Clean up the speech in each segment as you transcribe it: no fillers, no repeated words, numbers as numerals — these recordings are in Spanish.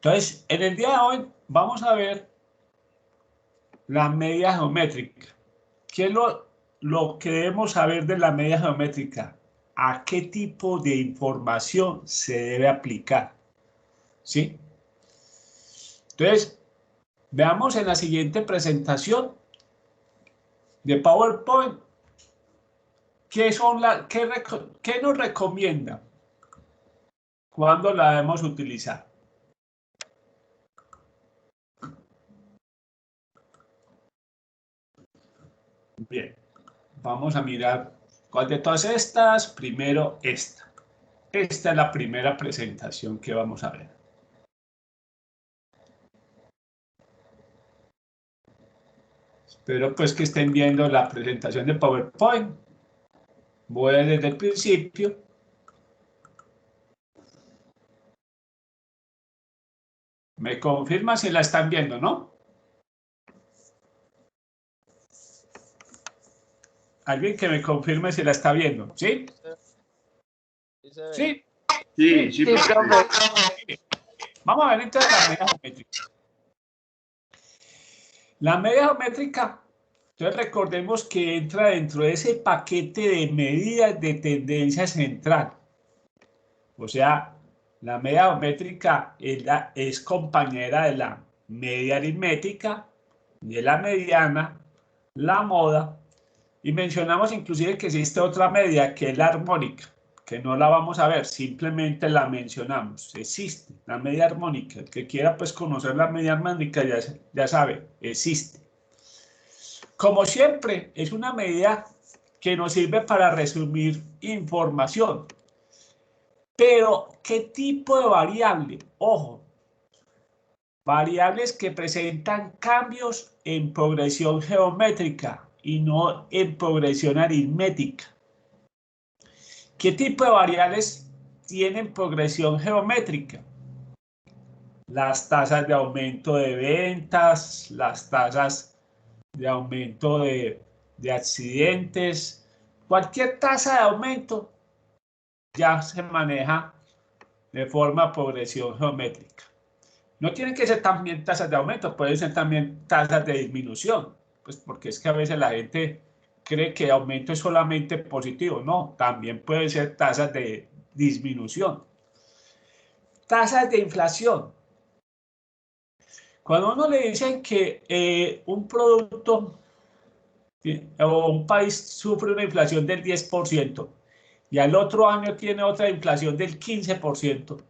Entonces, en el día de hoy vamos a ver la media geométrica. ¿Qué es lo que debemos saber de la media geométrica? ¿A qué tipo de información se debe aplicar? ¿Sí? Entonces, veamos en la siguiente presentación de PowerPoint qué nos recomienda cuando la debemos utilizar. Bien, vamos a mirar cuál de todas estas. Primero esta. Esta es la primera presentación que vamos a ver. Espero pues que estén viendo la presentación de PowerPoint. Voy desde el principio. Me confirma si la están viendo, ¿no? Alguien que me confirme si la está viendo, ¿sí? ¿Sí? Sí, sí, profe. Vamos a ver entonces la media geométrica. La media geométrica, entonces recordemos que entra dentro de ese paquete de medidas de tendencia central. O sea, la media geométrica es compañera de la media aritmética, de la mediana, la moda, y mencionamos inclusive que existe otra media que es la armónica, que no la vamos a ver, simplemente la mencionamos. Existe la media armónica. El que quiera pues conocer la media armónica ya sabe, existe. Como siempre, es una medida que nos sirve para resumir información. Pero, ¿qué tipo de variable? Ojo, variables que presentan cambios en progresión geométrica y no en progresión aritmética. ¿Qué tipo de variables tienen progresión geométrica? Las tasas de aumento de ventas, las tasas de aumento de accidentes, cualquier tasa de aumento ya se maneja de forma progresión geométrica. No tienen que ser también tasas de aumento, pueden ser también tasas de disminución, pues porque es que a veces la gente cree que aumento es solamente positivo, no, también pueden ser tasas de disminución. Tasas de inflación. Cuando uno le dicen que un producto o un país sufre una inflación del 10% y al otro año tiene otra inflación del 15%,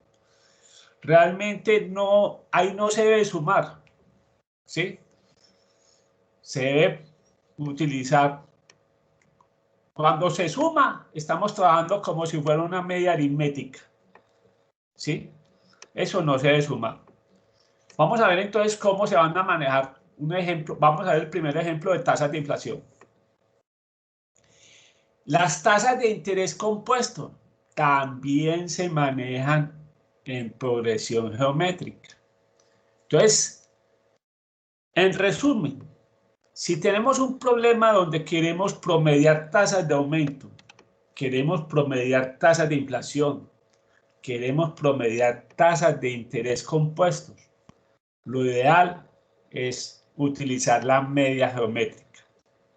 realmente no, ahí no se debe sumar, ¿sí? Se debe utilizar. Cuando se suma, estamos trabajando como si fuera una media aritmética, ¿sí? Eso no se debe sumar. Vamos a ver entonces cómo se van a manejar un ejemplo. Vamos a ver el primer ejemplo de tasas de inflación. Las tasas de interés compuesto también se manejan en progresión geométrica. Entonces, en resumen, si tenemos un problema donde queremos promediar tasas de aumento, queremos promediar tasas de inflación, queremos promediar tasas de interés compuestos, lo ideal es utilizar la media geométrica,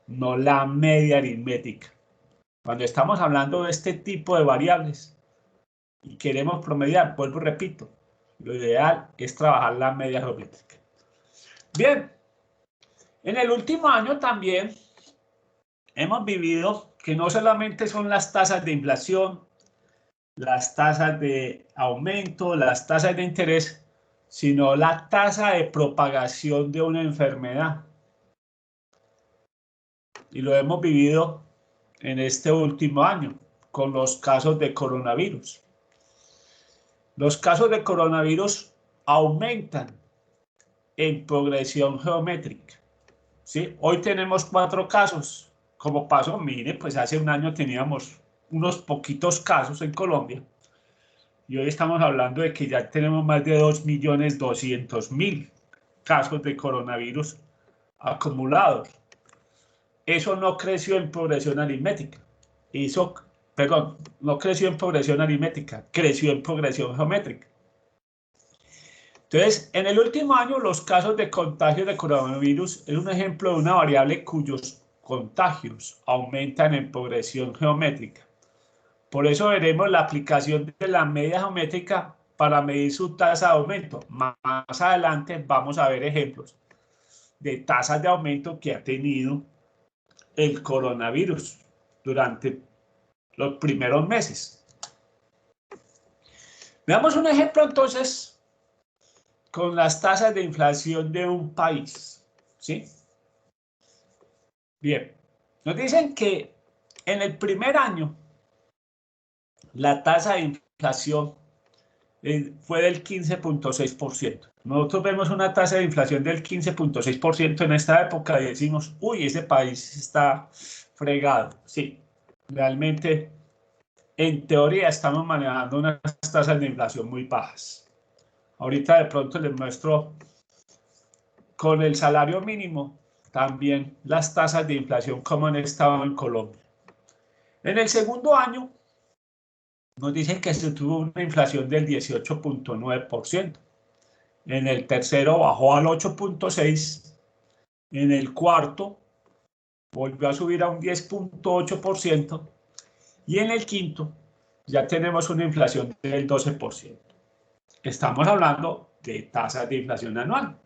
no la media aritmética. Cuando estamos hablando de este tipo de variables y queremos promediar, vuelvo y repito, lo ideal es trabajar la media geométrica. Bien, en el último año también hemos vivido que no solamente son las tasas de inflación, las tasas de aumento, las tasas de interés, sino la tasa de propagación de una enfermedad. Y lo hemos vivido en este último año con los casos de coronavirus. Los casos de coronavirus aumentan en progresión geométrica, ¿sí? Hoy tenemos 4 casos. Como pasó, mire, pues hace un año teníamos unos poquitos casos en Colombia. Y hoy estamos hablando de que ya tenemos más de 2.200.000 casos de coronavirus acumulados. Eso no creció en progresión aritmética. No creció en progresión aritmética, creció en progresión geométrica. Entonces, en el último año, los casos de contagio de coronavirus es un ejemplo de una variable cuyos contagios aumentan en progresión geométrica. Por eso veremos la aplicación de la media geométrica para medir su tasa de aumento. Más adelante vamos a ver ejemplos de tasas de aumento que ha tenido el coronavirus durante los primeros meses. Veamos un ejemplo entonces con las tasas de inflación de un país, ¿sí? Bien, nos dicen que en el primer año la tasa de inflación fue del 15.6%. Nosotros vemos una tasa de inflación del 15.6% en esta época y decimos, uy, ese país está fregado. Sí, realmente, en teoría, estamos manejando unas tasas de inflación muy bajas. Ahorita de pronto les muestro con el salario mínimo también las tasas de inflación como han estado en Colombia. En el segundo año nos dicen que se tuvo una inflación del 18.9%. En el tercero bajó al 8.6%. En el cuarto volvió a subir a un 10.8%. Y en el quinto ya tenemos una inflación del 12%. Estamos hablando de tasas de inflación anual.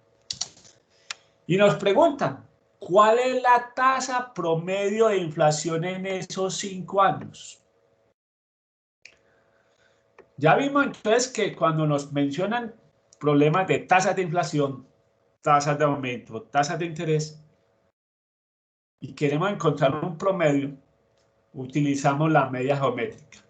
Y nos preguntan, ¿cuál es la tasa promedio de inflación en esos 5 años? Ya vimos entonces que cuando nos mencionan problemas de tasas de inflación, tasas de aumento, tasas de interés, y queremos encontrar un promedio, utilizamos la media geométrica.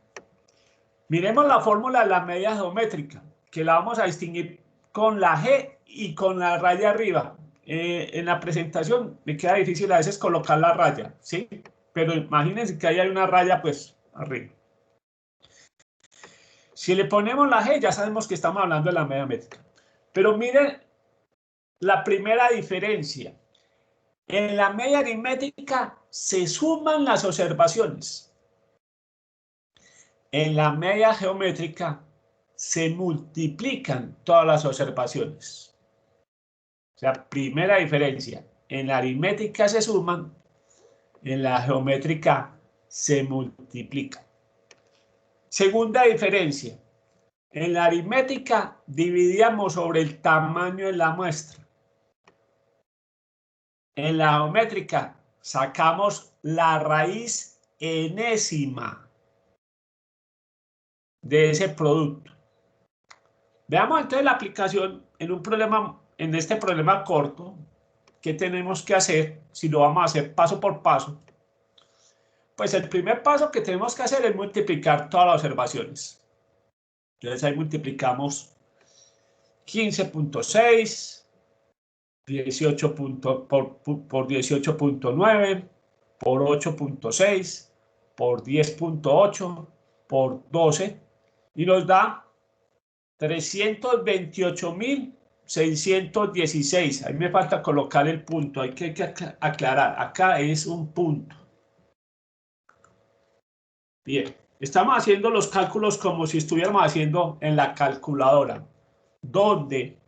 Miremos la fórmula de la media geométrica, que la vamos a distinguir con la G y con la raya arriba. En la presentación me queda difícil a veces colocar la raya, ¿sí? Pero imagínense que ahí hay una raya, pues, arriba. Si le ponemos la G, ya sabemos que estamos hablando de la media geométrica. Pero miren la primera diferencia. En la media aritmética se suman las observaciones. En la media geométrica se multiplican todas las observaciones. O sea, primera diferencia. En la aritmética se suman, en la geométrica se multiplican. Segunda diferencia. En la aritmética dividíamos sobre el tamaño de la muestra. En la geométrica sacamos la raíz enésima de ese producto. Veamos entonces la aplicación en este problema corto. ¿Qué tenemos que hacer si lo vamos a hacer paso por paso? Pues el primer paso que tenemos que hacer es multiplicar todas las observaciones. Entonces ahí multiplicamos 15.6 18 por 18.9 por 8.6 por 10.8 por 12 y nos da 328.616. Ahí me falta colocar el punto, hay que aclarar, acá es un punto. Bien, estamos haciendo los cálculos como si estuviéramos haciendo en la calculadora, donde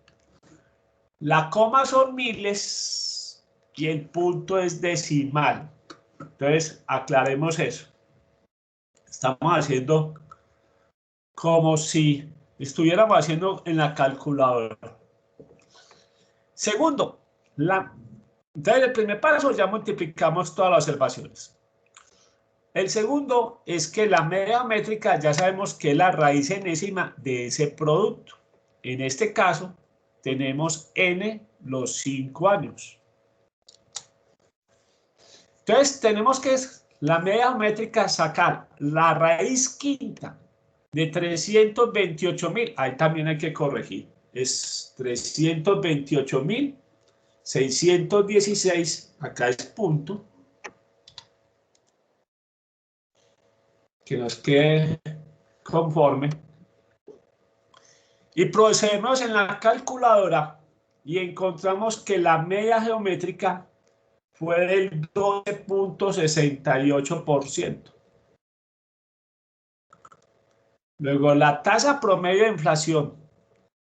la coma son miles y el punto es decimal. Entonces, aclaremos eso. Estamos haciendo como si estuviéramos haciendo en la calculadora. Segundo, entonces el primer paso ya multiplicamos todas las observaciones. El segundo es que la media geométrica ya sabemos que es la raíz enésima de ese producto. En este caso, tenemos n los 5 años. Entonces, tenemos que la media geométrica sacar la raíz quinta de 328.000. Ahí también hay que corregir. Es 328.616. Acá es punto. Que nos quede conforme. Y procedemos en la calculadora y encontramos que la media geométrica fue del 12.68%. Luego, la tasa promedio de inflación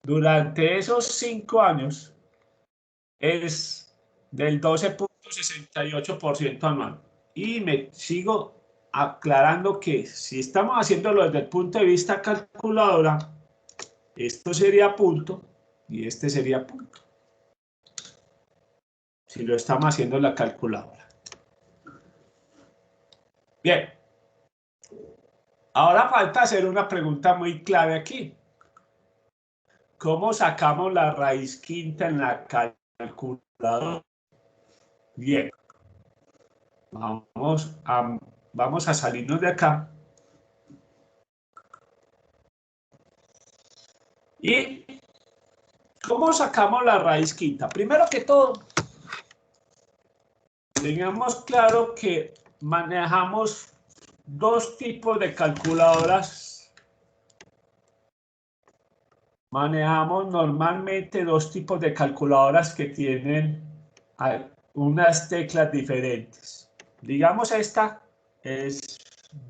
durante esos 5 años es del 12.68% anual. Y me sigo aclarando que si estamos haciéndolo desde el punto de vista calculadora, esto sería punto y este sería punto. Si lo estamos haciendo en la calculadora. Bien. Ahora falta hacer una pregunta muy clave aquí. ¿Cómo sacamos la raíz quinta en la calculadora? Bien. Vamos a salirnos de acá. ¿Y cómo sacamos la raíz quinta? Primero que todo, tengamos claro que manejamos dos tipos de calculadoras. Manejamos normalmente dos tipos de calculadoras que tienen unas teclas diferentes. Digamos esta es,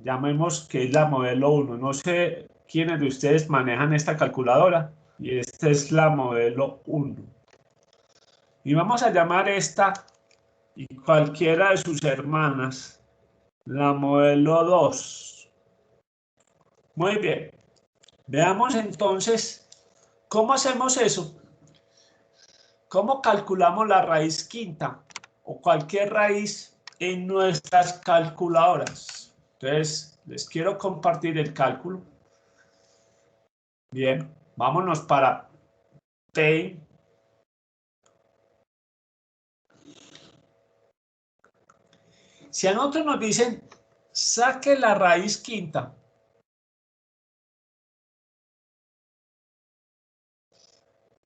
llamemos que es la modelo 1. No sé quiénes de ustedes manejan esta calculadora y esta es la modelo 1. Y vamos a llamar esta y cualquiera de sus hermanas la modelo 2. Muy bien. Veamos entonces cómo hacemos eso. ¿Cómo calculamos la raíz quinta o cualquier raíz en nuestras calculadoras? Entonces, les quiero compartir el cálculo. Bien, vámonos para Paint. Si a nosotros nos dicen, saque la raíz quinta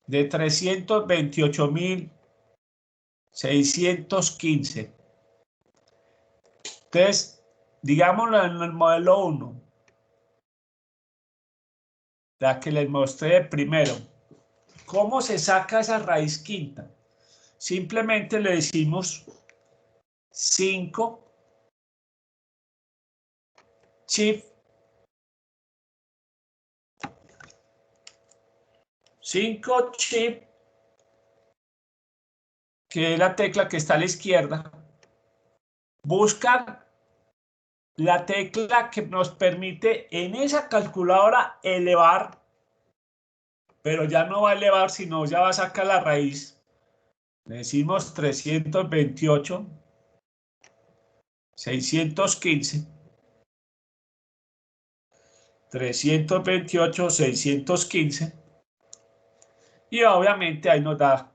de 328.615. Entonces, digámoslo en el modelo 1, la que les mostré primero. ¿Cómo se saca esa raíz quinta? Simplemente le decimos 5 Shift 5 Shift, que es la tecla que está a la izquierda, buscan la tecla que nos permite en esa calculadora elevar, pero ya no va a elevar, sino ya va a sacar la raíz. Le decimos 328.615. 328.615. Y obviamente ahí nos da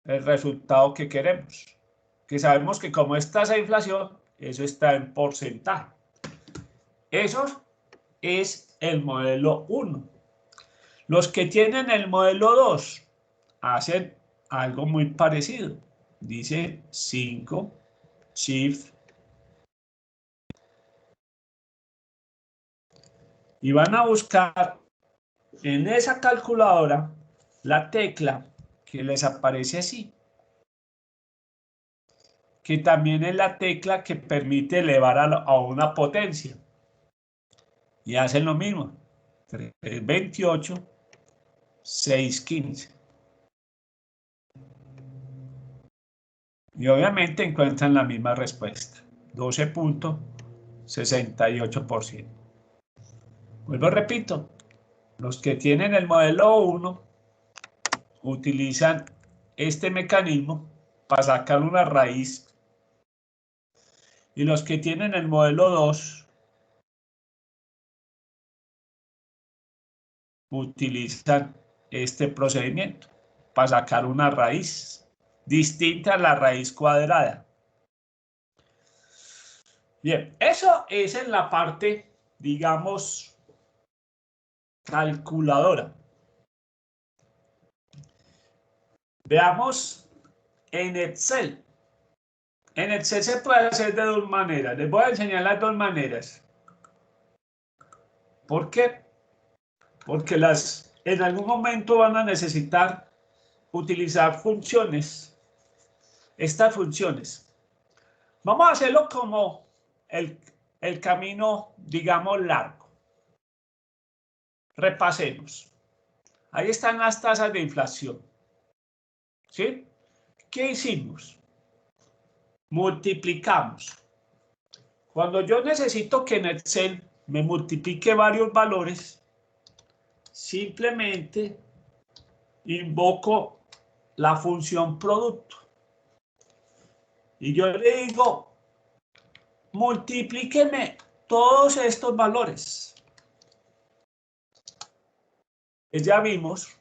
el resultado que queremos. Que sabemos que como es tasa de inflación, eso está en porcentaje. Eso es el modelo 1. Los que tienen el modelo 2 hacen algo muy parecido. Dice 5 Shift y van a buscar en esa calculadora la tecla que les aparece así, que también es la tecla que permite elevar a una potencia. Y hacen lo mismo. 328.615. Y obviamente encuentran la misma respuesta. 12.68%. Vuelvo, repito. Los que tienen el modelo 1 utilizan este mecanismo para sacar una raíz. Y los que tienen el modelo 2 utilizan este procedimiento para sacar una raíz distinta a la raíz cuadrada. Bien, eso es en la parte, digamos, calculadora. Veamos en Excel. En Excel se puede hacer de dos maneras. Les voy a enseñar las dos maneras. ¿Por qué? Porque en algún momento van a necesitar utilizar funciones. Estas funciones. Vamos a hacerlo como el camino, digamos, largo. repasemos. Ahí están las tasas de inflación. ¿Sí? ¿Qué hicimos? Multiplicamos. Cuando yo necesito que en Excel me multiplique varios valores, simplemente invoco la función producto. Y yo le digo, multiplíqueme todos estos valores. Ya vimos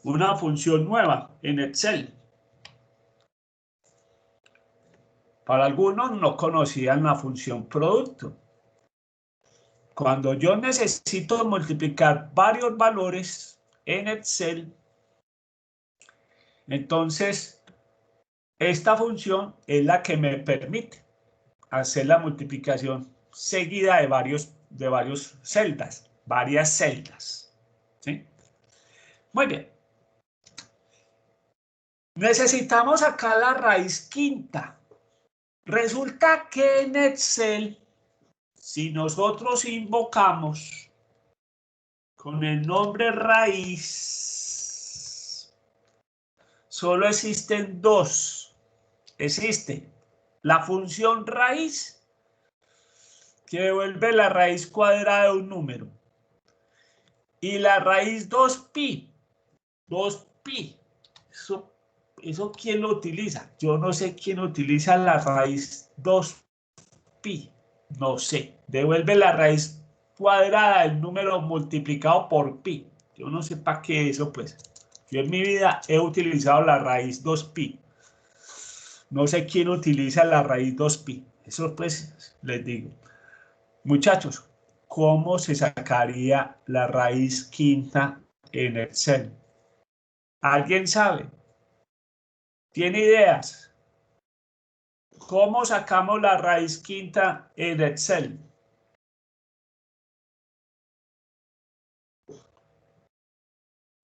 una función nueva en Excel. Para algunos no conocían la función producto. Cuando yo necesito multiplicar varios valores en Excel, entonces esta función es la que me permite hacer la multiplicación seguida de varias celdas. ¿Sí? Muy bien. Necesitamos acá la raíz quinta. Resulta que en Excel, si nosotros invocamos con el nombre raíz, solo existen dos. Existe la función raíz, que devuelve la raíz cuadrada de un número, y la raíz 2pi. 2pi. ¿Eso quién lo utiliza? Yo no sé quién utiliza la raíz 2pi. No sé. Devuelve la raíz cuadrada del número multiplicado por pi. Yo no sé para qué eso, pues. Yo en mi vida he utilizado la raíz 2pi. No sé quién utiliza la raíz 2pi. Eso, pues, les digo. Muchachos, ¿cómo se sacaría la raíz quinta en Excel? ¿Alguien sabe? ¿Tiene ideas? ¿Cómo sacamos la raíz quinta en Excel?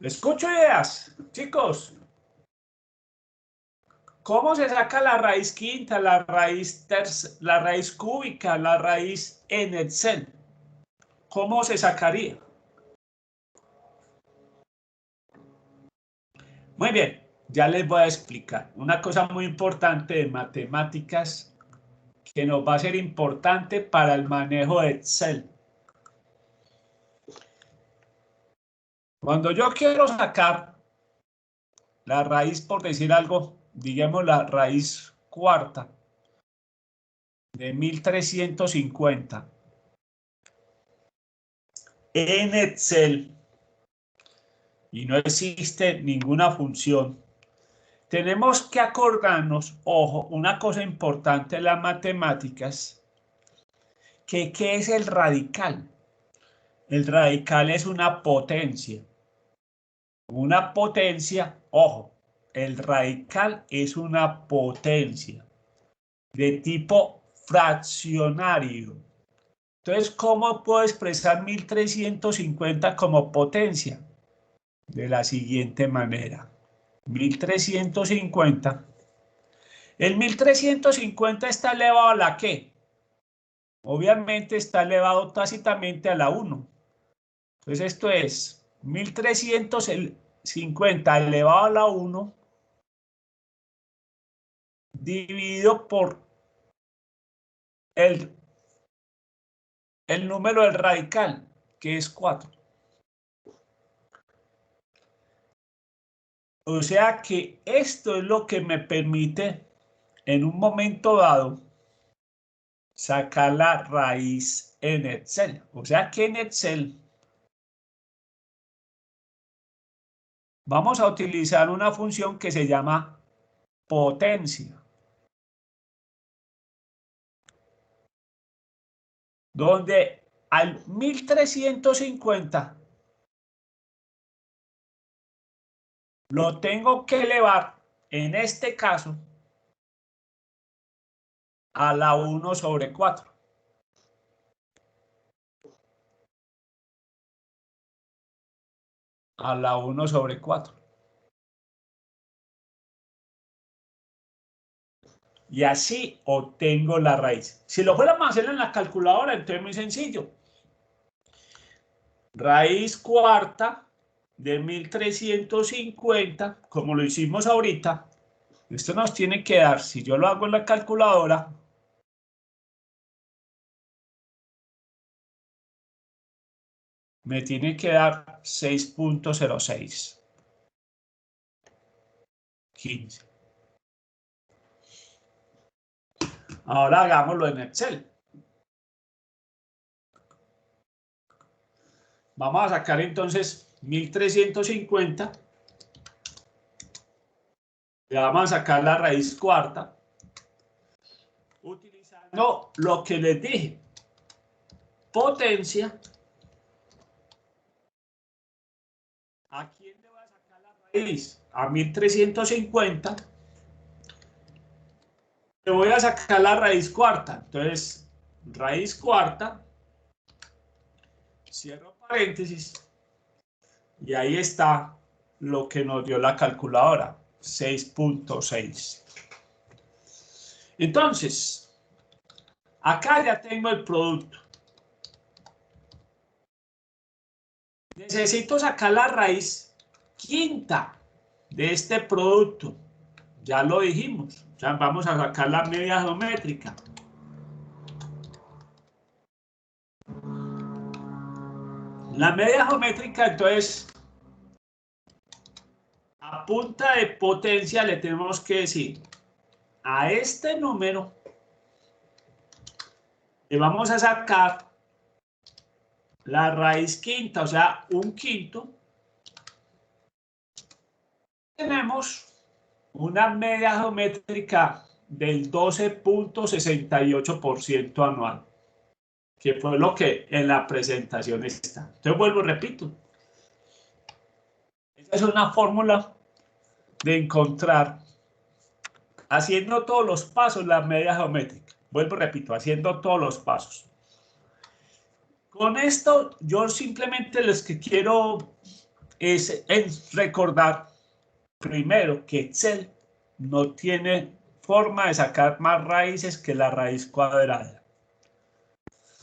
Escucho ideas, chicos. ¿Cómo se saca la raíz quinta, la raíz cúbica, la raíz en Excel? ¿Cómo se sacaría? Muy bien, ya les voy a explicar. Una cosa muy importante de matemáticas que nos va a ser importante para el manejo de Excel. Cuando yo quiero sacar la raíz, por decir algo, digamos la raíz cuarta de 1350 en Excel y no existe ninguna función, tenemos que acordarnos, ojo, una cosa importante en las matemáticas, que ¿qué es el radical? El radical es una potencia. Una potencia, ojo, el radical es una potencia de tipo fraccionario. Entonces, ¿cómo puedo expresar 1350 como potencia? De la siguiente manera. 1350. El 1350 está elevado a la ¿qué? Obviamente está elevado tácitamente a la 1. Entonces, esto es 1350 elevado a la 1 dividido por el número del radical, que es 4. O sea que esto es lo que me permite, en un momento dado, sacar la raíz en Excel. O sea que en Excel vamos a utilizar una función que se llama potencia, donde al 1350 lo tengo que elevar, en este caso, a la 1 sobre 4. A la 1 sobre 4. Y así obtengo la raíz. Si lo fuéramos a hacer en la calculadora, entonces es muy sencillo. raíz cuarta de 1350, como lo hicimos ahorita. Esto nos tiene que dar, si yo lo hago en la calculadora, me tiene que dar 6.06. 15. Ahora hagámoslo en Excel. Vamos a sacar entonces 1350. Le vamos a sacar la raíz cuarta. Utilizando lo que les dije. Potencia. ¿A quién le voy a sacar la raíz? A 1350. Le voy a sacar la raíz cuarta. Entonces, raíz cuarta. Cierro paréntesis. Y ahí está lo que nos dio la calculadora. 6.6. Entonces, acá ya tengo el producto. Necesito sacar la raíz quinta de este producto. Ya lo dijimos. Ya vamos a sacar la media geométrica. La media geométrica, entonces, a punta de potencia le tenemos que decir a este número le vamos a sacar la raíz quinta, o sea, un quinto. Tenemos una media geométrica del 12.68% anual, que fue lo que en la presentación está. Entonces vuelvo, repito. Esa es una fórmula de encontrar, haciendo todos los pasos, la media geométrica. Vuelvo, repito, haciendo todos los pasos. Con esto, yo simplemente les que quiero es recordar primero que Excel no tiene forma de sacar más raíces que la raíz cuadrada.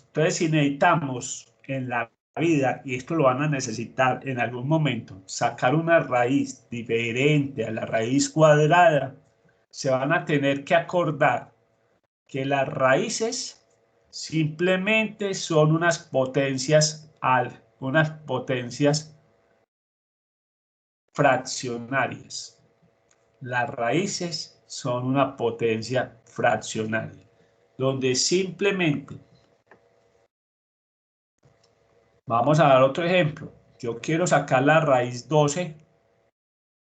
Entonces, si necesitamos en la vida, y esto lo van a necesitar en algún momento, sacar una raíz diferente a la raíz cuadrada, se van a tener que acordar que las raíces simplemente son unas potencias fraccionarias. Las raíces son una potencia fraccionaria, donde simplemente, vamos a dar otro ejemplo, yo quiero sacar la raíz 12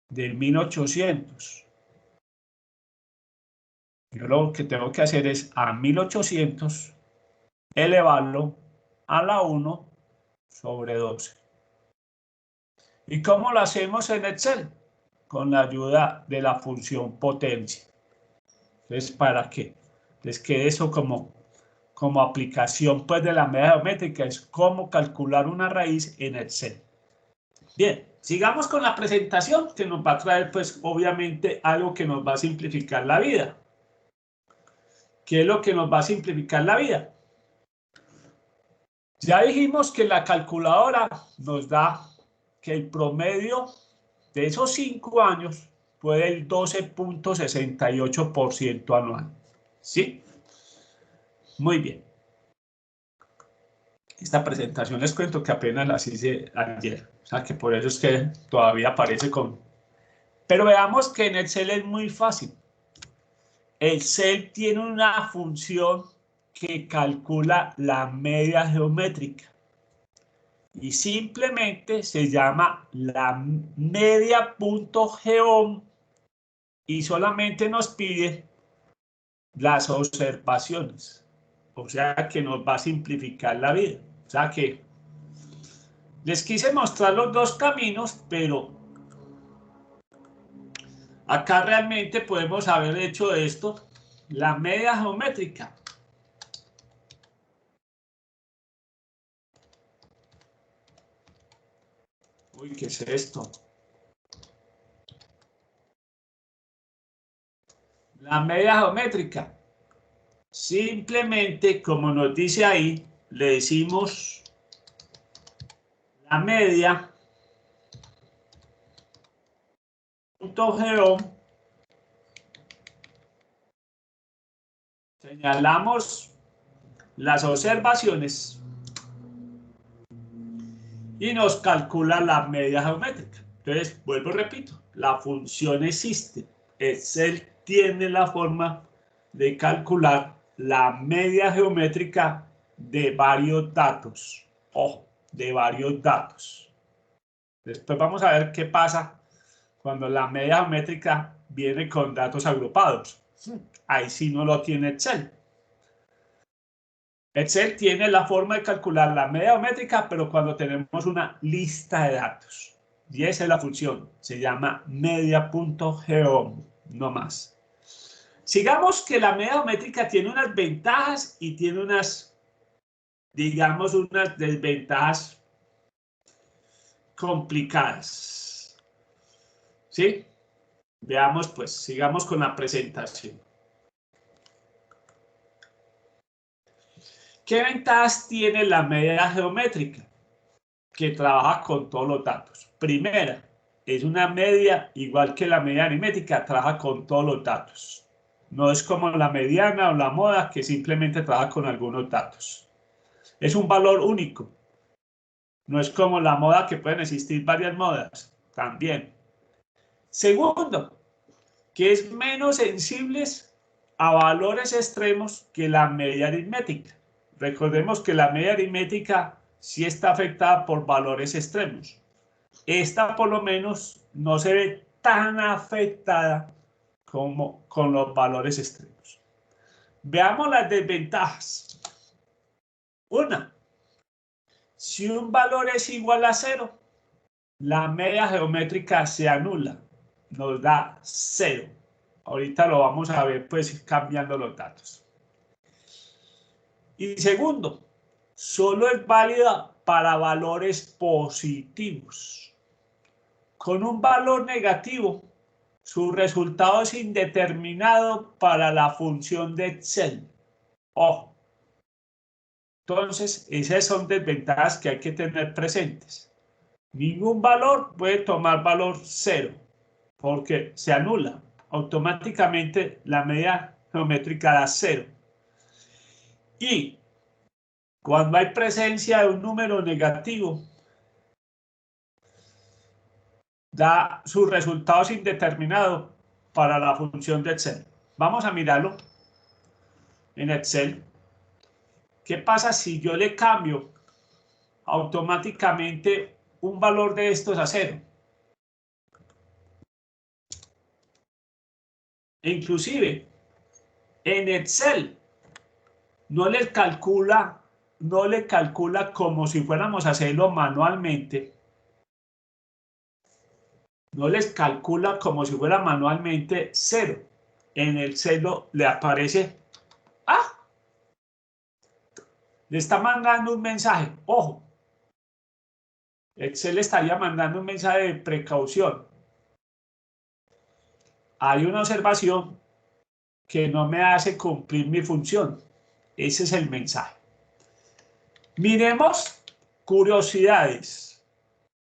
de 1800. Yo lo que tengo que hacer es a 1800 elevarlo a la 1 sobre 12. ¿Y cómo lo hacemos en Excel? Con la ayuda de la función potencia. Entonces, para que les quede eso como aplicación pues de la media geométrica, es cómo calcular una raíz en Excel. Bien, sigamos con la presentación, que nos va a traer pues obviamente algo que nos va a simplificar la vida. ¿Qué es lo que nos va a simplificar la vida? Ya dijimos que la calculadora nos da que el promedio de esos 5 años fue el 12.68% anual. ¿Sí? Muy bien. Esta presentación les cuento que apenas la hice ayer. O sea que por eso es que todavía aparece con... Pero veamos que en Excel es muy fácil. Excel tiene una función que calcula la media geométrica. Y simplemente se llama la media.geom y solamente nos pide las observaciones. O sea que nos va a simplificar la vida. O sea que les quise mostrar los dos caminos, pero acá realmente podemos haber hecho esto, la media geométrica. Uy, ¿qué es esto? La media geométrica. Simplemente, como nos dice ahí, le decimos la media punto geom, señalamos las observaciones y nos calcula la media geométrica. Entonces, vuelvo y repito, la función existe. Excel tiene la forma de calcular la media geométrica de varios datos. Ojo, de varios datos. Después vamos a ver qué pasa cuando la media geométrica viene con datos agrupados. Ahí sí no lo tiene Excel. Excel tiene la forma de calcular la media geométrica, pero cuando tenemos una lista de datos. Y esa es la función. Se llama media.geom, no más. Sigamos que la media geométrica tiene unas ventajas y tiene unas, digamos, unas desventajas complicadas. ¿Sí? Veamos, pues, sigamos con la presentación. ¿Qué ventajas tiene la media geométrica? Que trabaja con todos los datos. Primera, es una media igual que la media aritmética, trabaja con todos los datos. No es como la mediana o la moda que simplemente trabaja con algunos datos. Es un valor único. No es como la moda que pueden existir varias modas. También. Segundo, que es menos sensibles a valores extremos que la media aritmética. Recordemos que la media aritmética sí está afectada por valores extremos. Esta por lo menos no se ve tan afectada como con los valores extremos. Veamos las desventajas. Una, si un valor es igual a 0, la media geométrica se anula, nos da 0. Ahorita lo vamos a ver pues cambiando los datos. Y segundo, solo es válida para valores positivos. Con un valor negativo, su resultado es indeterminado para la función de Excel. Ojo. Entonces, esas son desventajas que hay que tener presentes. Ningún valor puede tomar valor 0, porque se anula. Automáticamente la media geométrica da 0. Y cuando hay presencia de un número negativo, da sus resultados indeterminados para la función de Excel. Vamos a mirarlo en Excel. ¿Qué pasa si yo le cambio automáticamente un valor de estos a 0? Inclusive en Excel no le calcula como si fuéramos a hacerlo manualmente. No les calcula como si fuera manualmente 0. En el celo le aparece, le está mandando un mensaje. Ojo, Excel estaría mandando un mensaje de precaución. Hay una observación que no me hace cumplir mi función. Ese es el mensaje. Miremos curiosidades.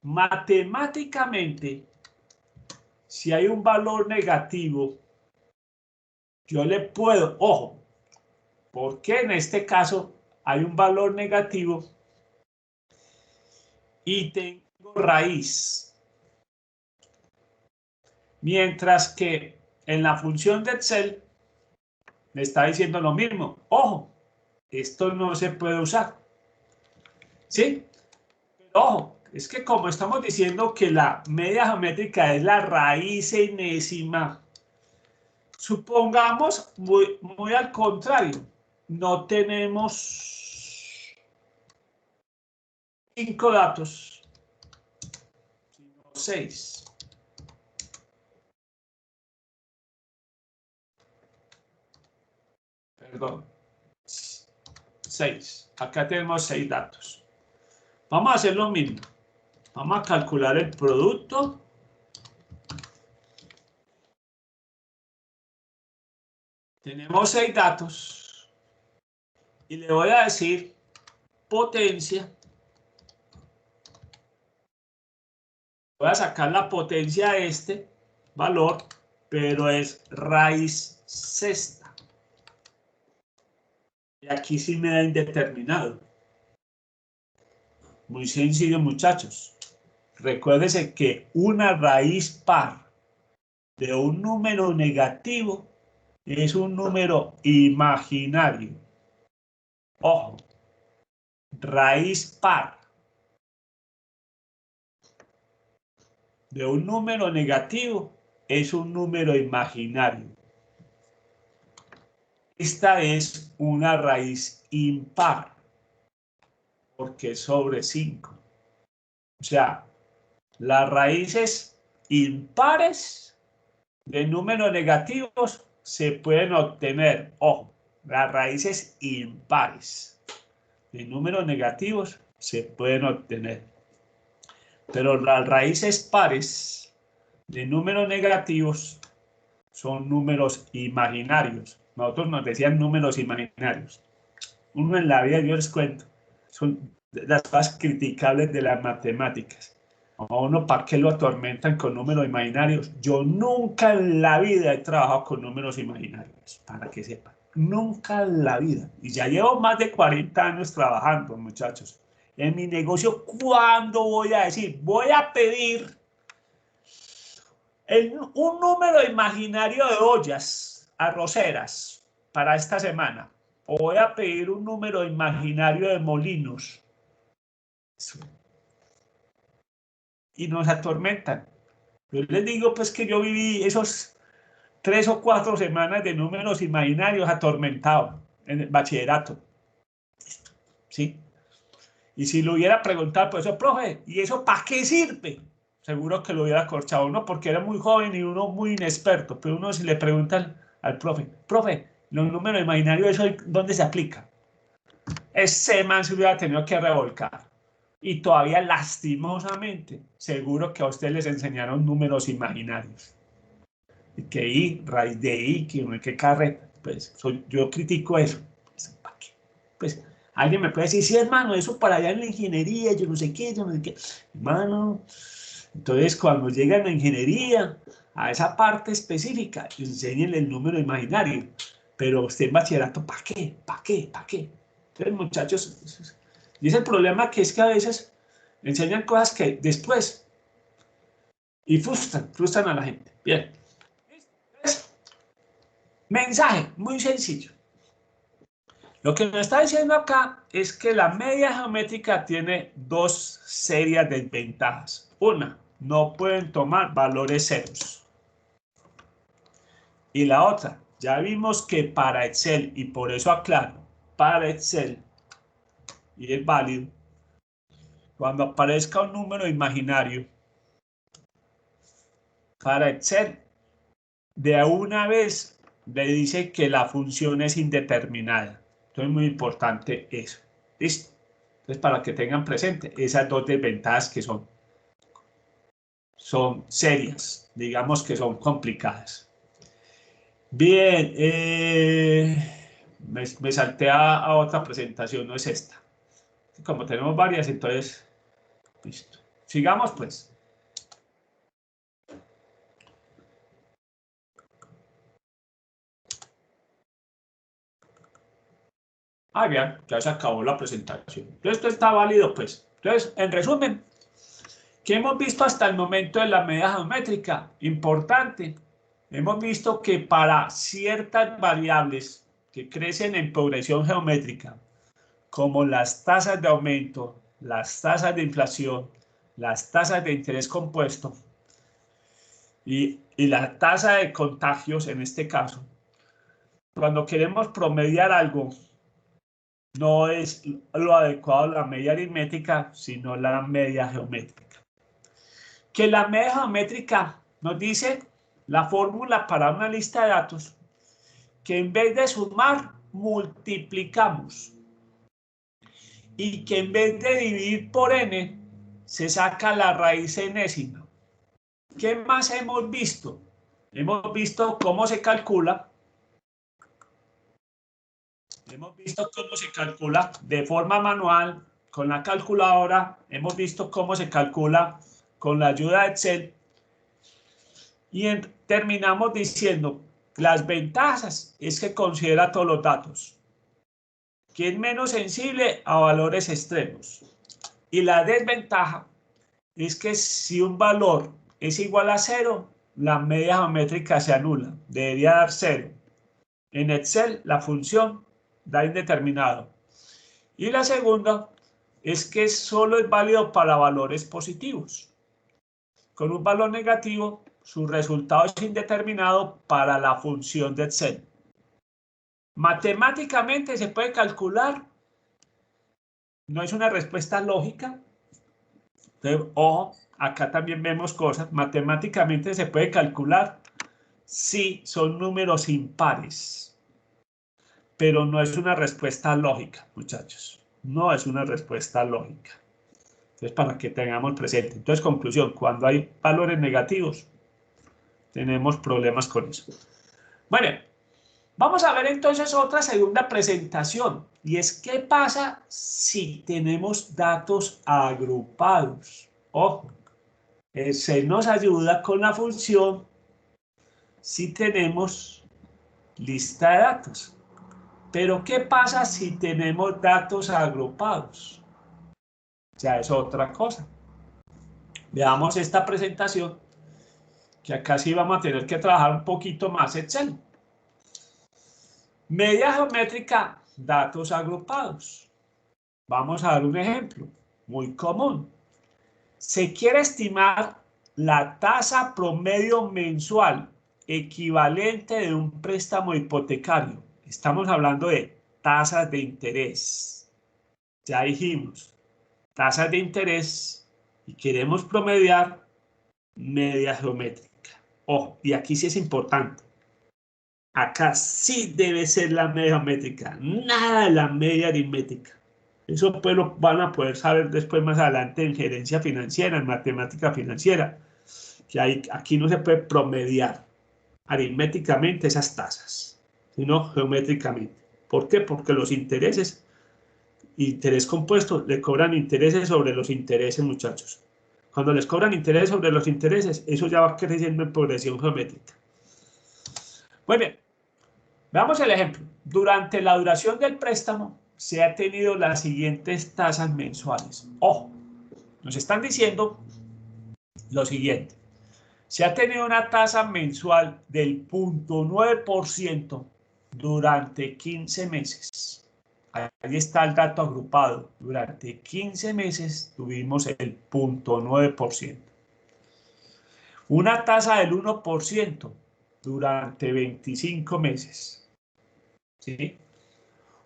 Matemáticamente, si hay un valor negativo, yo le puedo, ojo, porque en este caso hay un valor negativo y tengo raíz. Mientras que en la función de Excel me está diciendo lo mismo. Ojo, esto no se puede usar. ¿Sí? Pero ojo, es que como estamos diciendo que la media geométrica es la raíz enésima, supongamos muy al contrario, no tenemos 5 datos, sino 6. Perdón, 6. Acá tenemos 6 datos. Vamos a hacer lo mismo. Vamos a calcular el producto. Tenemos 6 datos. Y le voy a decir potencia Voy a sacar la potencia de este valor, pero es raíz sexta. Y aquí sí me da indeterminado. Muy sencillo, muchachos. Recuérdense que una raíz par de un número negativo es un número imaginario. Ojo, raíz par de un número negativo es un número imaginario. Esta es una raíz impar, porque es sobre 5. O sea, las raíces impares de números negativos se pueden obtener. Ojo, las raíces impares de números negativos se pueden obtener. Pero las raíces pares de números negativos son números imaginarios. Nosotros nos decían números imaginarios. Uno en la vida, yo les cuento, son las cosas criticables de las matemáticas. A uno, ¿para qué lo atormentan con números imaginarios? Yo nunca en la vida he trabajado con números imaginarios, para que sepan. Nunca en la vida. Y ya llevo más de 40 años trabajando, muchachos. En mi negocio, ¿cuándo voy a decir? Voy a pedir un número imaginario de ollas arroceras para esta semana. O voy a pedir un número imaginario de molinos. Y nos atormentan. Yo les digo pues que yo viví esos 3 o 4 semanas de números imaginarios atormentados en el bachillerato. ¿Sí? Y si lo hubiera preguntado, pues eso, profe, ¿y eso para qué sirve? Seguro que lo hubiera corchado uno porque era muy joven y uno muy inexperto. Pero uno si le pregunta al profe, los números imaginarios, ¿eso dónde se aplica? Ese man se hubiera tenido que revolcar. Y todavía lastimosamente, seguro que a ustedes les enseñaron números imaginarios. Que I, raíz de I, que carreta. Pues yo critico eso. Pues alguien me puede decir, sí, hermano, eso para allá en la ingeniería, yo no sé qué, yo no sé qué. Hermano, entonces cuando llegan a ingeniería, a esa parte específica, enséñenle el número imaginario. Pero usted en bachillerato, ¿para qué? ¿Para qué? ¿Para qué? Entonces, muchachos, y es el problema que es que a veces enseñan cosas que después y frustran a la gente. Bien. Entonces, mensaje, muy sencillo. Lo que nos está diciendo acá es que la media geométrica tiene dos serias desventajas. Una, no pueden tomar valores ceros. Y la otra, ya vimos que para Excel, y por eso aclaro, para Excel, y es válido, cuando aparezca un número imaginario, para Excel, de una vez le dice que la función es indeterminada. Entonces es muy importante eso. ¿Listo? Entonces, para que tengan presente esas dos desventajas que son serias, digamos que son complicadas. Bien, me salté a otra presentación, no es esta. Como tenemos varias, entonces, listo. Sigamos pues. Ah, bien, ya se acabó la presentación. Entonces, esto está válido pues. Entonces, en resumen, ¿qué hemos visto hasta el momento de la medida geométrica? Importante. Hemos visto que para ciertas variables que crecen en progresión geométrica, como las tasas de aumento, las tasas de inflación, las tasas de interés compuesto y la tasa de contagios en este caso, cuando queremos promediar algo, no es lo adecuado la media aritmética, sino la media geométrica. Que la media geométrica nos dice la fórmula para una lista de datos, que en vez de sumar, multiplicamos. Y que en vez de dividir por n, se saca la raíz enésima. ¿Qué más hemos visto? Hemos visto cómo se calcula. Hemos visto cómo se calcula de forma manual con la calculadora. Hemos visto cómo se calcula con la ayuda de Excel y terminamos diciendo las ventajas es que considera todos los datos, que es menos sensible a valores extremos, y la desventaja es que si un valor es igual a 0, la media geométrica se anula, debería dar 0. En Excel la función da indeterminado. Y la segunda es que solo es válido para valores positivos. Con un valor negativo, su resultado es indeterminado para la función de Excel. Matemáticamente se puede calcular, no es una respuesta lógica. Entonces, ojo, acá también vemos cosas. Matemáticamente se puede calcular si son números impares, pero no es una respuesta lógica, muchachos. No es una respuesta lógica. Entonces, para que tengamos presente. Entonces, conclusión, cuando hay valores negativos, tenemos problemas con eso. Bueno, vamos a ver entonces otra segunda presentación. Y es, ¿qué pasa si tenemos datos agrupados? Ojo, se nos ayuda con la función si tenemos lista de datos. Pero, ¿qué pasa si tenemos datos agrupados? Ya es otra cosa. Veamos esta presentación, que acá sí vamos a tener que trabajar un poquito más Excel. Media geométrica, datos agrupados. Vamos a dar un ejemplo muy común. Se quiere estimar la tasa promedio mensual equivalente de un préstamo hipotecario. Estamos hablando de tasas de interés. Ya dijimos, tasas de interés y queremos promediar media geométrica. Ojo, y aquí sí es importante. Acá sí debe ser la media geométrica, nada de la media aritmética. Eso pues lo van a poder saber después más adelante en gerencia financiera, en matemática financiera, que aquí no se puede promediar aritméticamente esas tasas, sino geométricamente. ¿Por qué? Porque los intereses, interés compuesto, le cobran intereses sobre los intereses, muchachos. Cuando les cobran intereses sobre los intereses, eso ya va creciendo en progresión geométrica. Muy bien, veamos el ejemplo. Durante la duración del préstamo se ha tenido las siguientes tasas mensuales. Ojo, nos están diciendo lo siguiente. Se ha tenido una tasa mensual del 0.9% durante 15 meses. Ahí está el dato agrupado. Durante 15 meses tuvimos el 0.9%. Una tasa del 1% durante 25 meses. ¿Sí?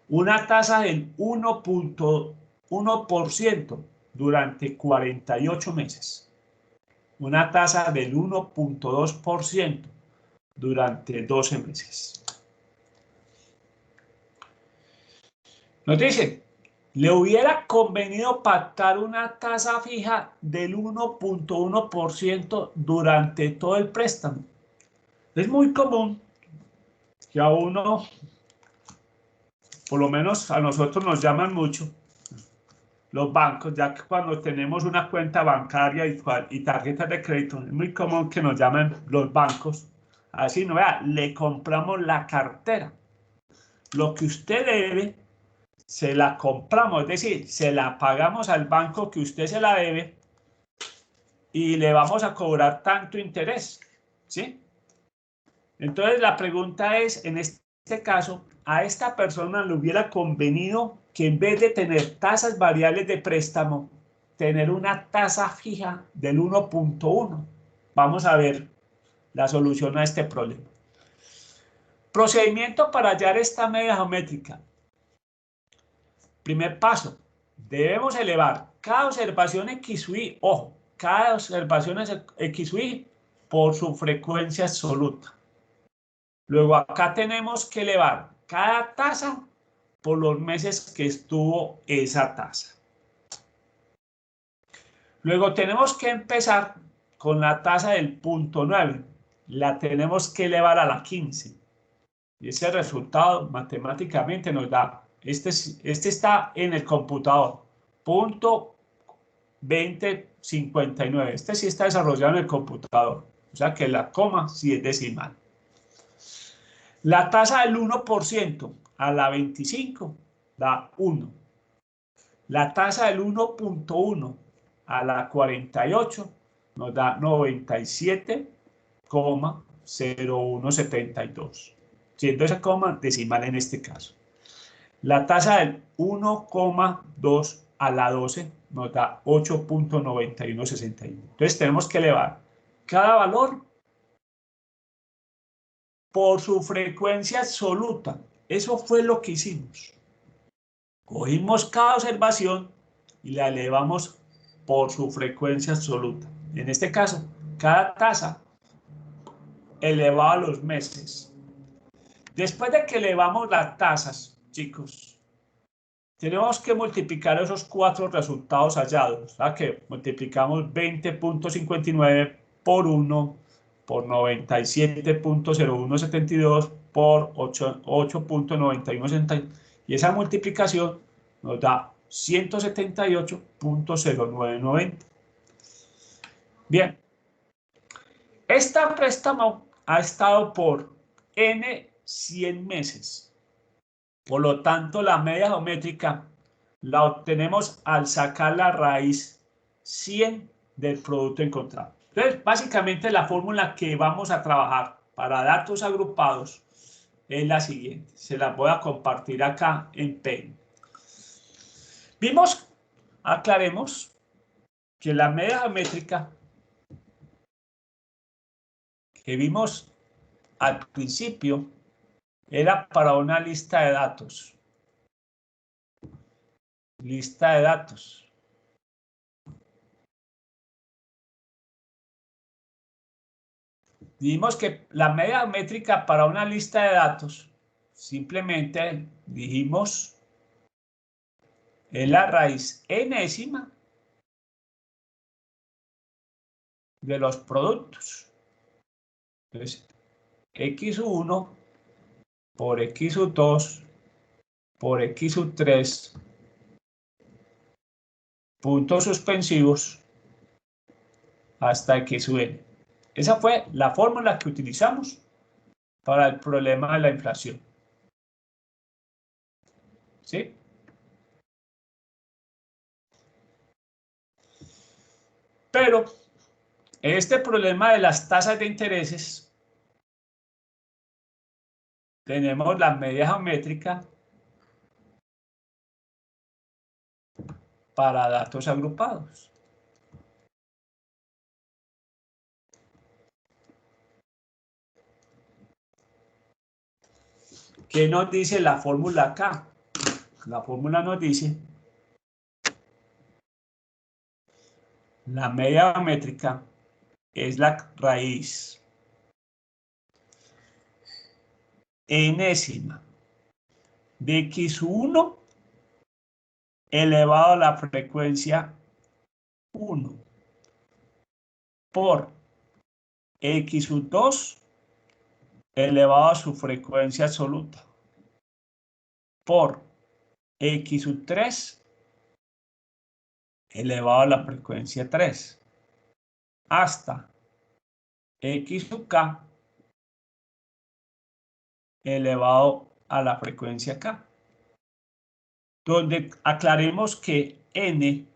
Una tasa del 1.1% durante 48 meses. Una tasa del 1.2% durante 12 meses. Nos dicen, le hubiera convenido pactar una tasa fija del 1.1% durante todo el préstamo. Es muy común que a uno, por lo menos a nosotros nos llaman mucho, los bancos, ya que cuando tenemos una cuenta bancaria y tarjetas de crédito, es muy común que nos llamen los bancos, así, no vea, le compramos la cartera. Lo que usted debe, se la compramos, es decir, se la pagamos al banco que usted se la debe y le vamos a cobrar tanto interés, ¿sí? Entonces la pregunta es, en este caso, a esta persona le hubiera convenido que en vez de tener tasas variables de préstamo, tener una tasa fija del 1.1. Vamos a ver la solución a este problema. Procedimiento para hallar esta media geométrica. Primer paso, debemos elevar cada observación X u Y, ojo, cada observación X u Y por su frecuencia absoluta. Luego acá tenemos que elevar cada tasa por los meses que estuvo esa tasa. Luego tenemos que empezar con la tasa del 0.9. La tenemos que elevar a la 15. Y ese resultado matemáticamente nos da, este está en el computador, 2059. Este sí está desarrollado en el computador. O sea que la coma sí es decimal. La tasa del 1% a la 25 da 1. La tasa del 1.1 a la 48 nos da 97,0172, siendo esa coma decimal en este caso. La tasa del 1,2 a la 12 nos da 8.9161. Entonces tenemos que elevar cada valor por su frecuencia absoluta. Eso fue lo que hicimos. Cogimos cada observación y la elevamos por su frecuencia absoluta. En este caso, cada tasa elevado a los meses. Después de que elevamos las tasas, chicos, tenemos que multiplicar esos 4 resultados hallados. ¿A que multiplicamos 20.59 por 1 por 97.0172 por 8.9162, y esa multiplicación nos da 178.0990. Bien, este préstamo ha estado por N 100 meses. Por lo tanto, la media geométrica la obtenemos al sacar la raíz 100 del producto encontrado. Entonces, básicamente la fórmula que vamos a trabajar para datos agrupados es la siguiente. Se la voy a compartir acá en Paint. Aclaremos que la media geométrica que vimos al principio era para una lista de datos. Lista de datos. Dijimos que la media geométrica para una lista de datos, simplemente dijimos, es la raíz enésima de los productos. Entonces, x1 por x2 por x3, puntos suspensivos, hasta xn. Esa fue la fórmula que utilizamos para el problema de la inflación. ¿Sí? Pero este problema de las tasas de intereses, tenemos la media geométrica para datos agrupados. ¿Qué nos dice la fórmula acá? La fórmula nos dice la media geométrica es la raíz enésima de x1 elevado a la frecuencia 1 por x2 elevado a su frecuencia absoluta por x3 elevado a la frecuencia 3 hasta x(k) elevado a la frecuencia k, donde aclaremos que n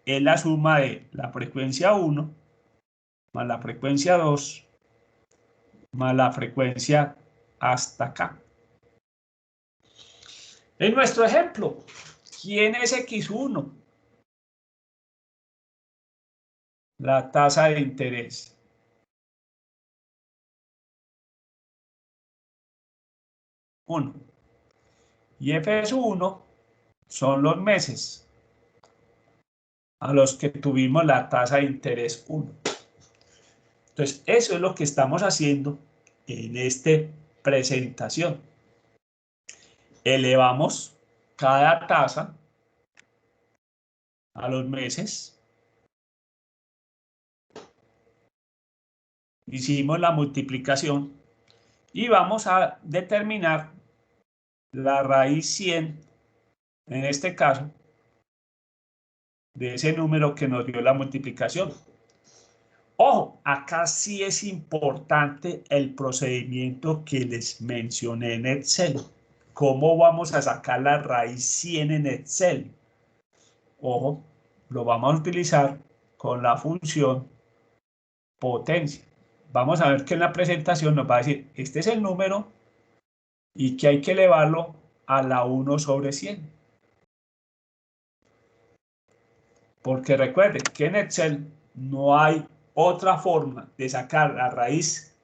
es la suma de la frecuencia 1 más la frecuencia 2 más la frecuencia hasta k. En nuestro ejemplo, ¿quién es x1? La tasa de interés. Uno. Y f1 son los meses a los que tuvimos la tasa de interés 1. Entonces, eso es lo que estamos haciendo en esta presentación. Elevamos cada tasa a los meses. Hicimos la multiplicación y vamos a determinar la raíz 100, en este caso, de ese número que nos dio la multiplicación. Ojo, acá sí es importante el procedimiento que les mencioné en Excel. ¿Cómo vamos a sacar la raíz 100 en Excel? Ojo, lo vamos a utilizar con la función potencia. Vamos a ver que en la presentación nos va a decir, este es el número y que hay que elevarlo a la 1 sobre 100. Porque recuerden que en Excel no hay otra forma de sacar la raíz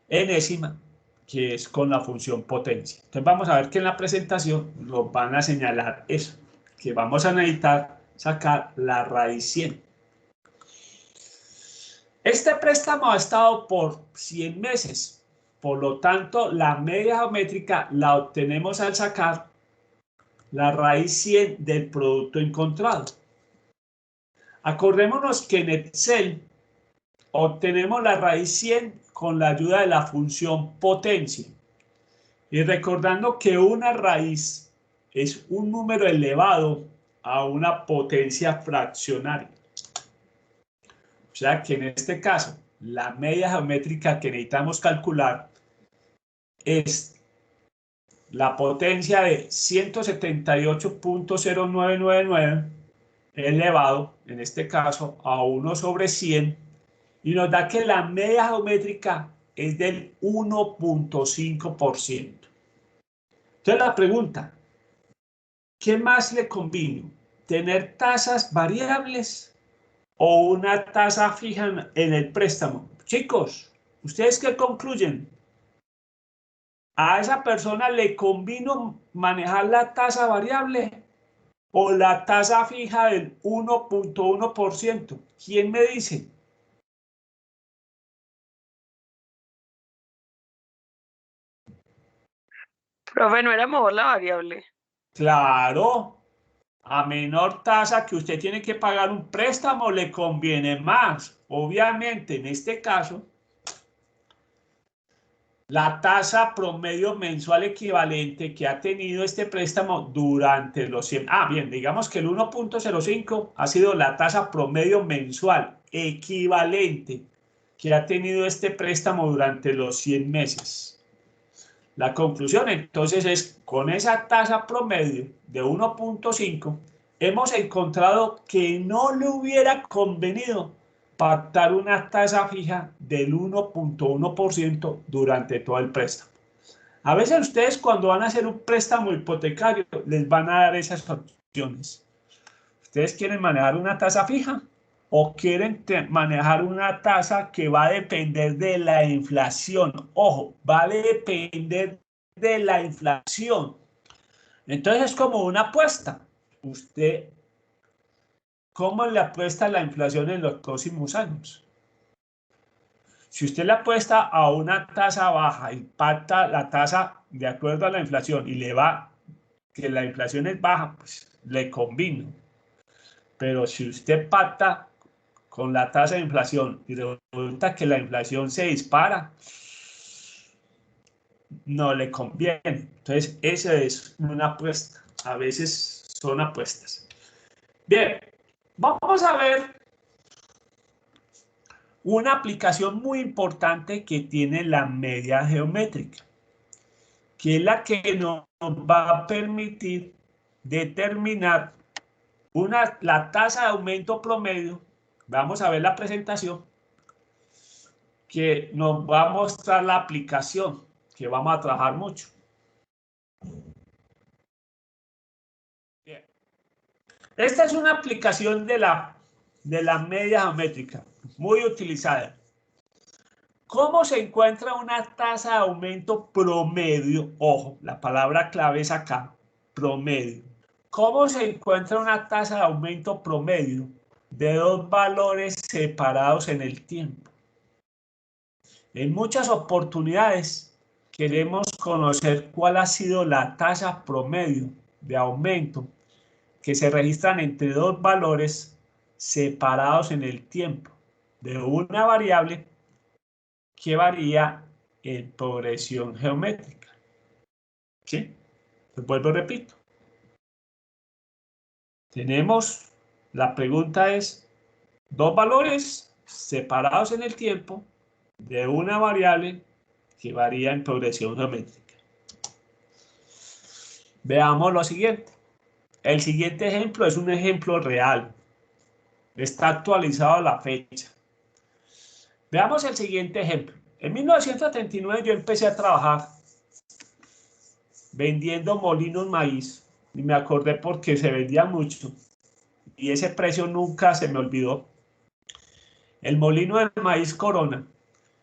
enésima que es con la función potencia. Entonces vamos a ver que en la presentación nos van a señalar eso, que vamos a necesitar sacar la raíz 100. Este préstamo ha estado por 100 meses, por lo tanto la media geométrica la obtenemos al sacar la raíz 100 del producto encontrado. Acordémonos que en Excel obtenemos la raíz 100 con la ayuda de la función potencia. Y recordando que una raíz es un número elevado a una potencia fraccionaria. O sea que en este caso, la media geométrica que necesitamos calcular es la potencia de 178.0999 elevado, en este caso, a 1 sobre 100, y nos da que la media geométrica es del 1.5%. Entonces la pregunta, ¿qué más le convino? ¿Tener tasas variables o una tasa fija en el préstamo? Chicos, ¿ustedes qué concluyen? ¿A esa persona le convino manejar la tasa variable o la tasa fija del 1.1%? ¿Quién me dice? Profe, no era mejor la variable. Claro, a menor tasa que usted tiene que pagar un préstamo le conviene más. Obviamente, en este caso, la tasa promedio mensual equivalente que ha tenido este préstamo durante los 100. Bien, digamos que el 1.05 ha sido la tasa promedio mensual equivalente que ha tenido este préstamo durante los 100 meses. La conclusión entonces es, con esa tasa promedio de 1.5, hemos encontrado que no le hubiera convenido pactar una tasa fija del 1.1% durante todo el préstamo. A veces ustedes cuando van a hacer un préstamo hipotecario les van a dar esas opciones. ¿Ustedes quieren manejar una tasa fija o quieren manejar una tasa que va a depender de la inflación? Ojo, va a depender de la inflación. Entonces es como una apuesta. Usted, ¿cómo le apuesta a la inflación en los próximos años? Si usted le apuesta a una tasa baja y pacta la tasa de acuerdo a la inflación y le va que la inflación es baja, pues le convino. Pero si usted pacta con la tasa de inflación y resulta que la inflación se dispara, no le conviene. Entonces, esa es una apuesta. A veces son apuestas. Bien, vamos a ver una aplicación muy importante que tiene la media geométrica, que es la que nos va a permitir determinar la tasa de aumento promedio. Vamos a ver la presentación que nos va a mostrar la aplicación que vamos a trabajar mucho. Bien. Esta es una aplicación de la media geométrica, muy utilizada. ¿Cómo se encuentra una tasa de aumento promedio? Ojo, la palabra clave es acá, promedio. ¿Cómo se encuentra una tasa de aumento promedio de dos valores separados en el tiempo? En muchas oportunidades queremos conocer cuál ha sido la tasa promedio de aumento que se registran entre dos valores separados en el tiempo de una variable que varía en progresión geométrica. ¿Sí? Pues vuelvo y repito. Tenemos, la pregunta es, dos valores separados en el tiempo de una variable que varía en progresión geométrica. Veamos lo siguiente. El siguiente ejemplo es un ejemplo real. Está actualizado a la fecha. Veamos el siguiente ejemplo. En 1979 yo empecé a trabajar vendiendo molinos maíz y me acordé porque se vendía mucho y ese precio nunca se me olvidó. El molino de maíz Corona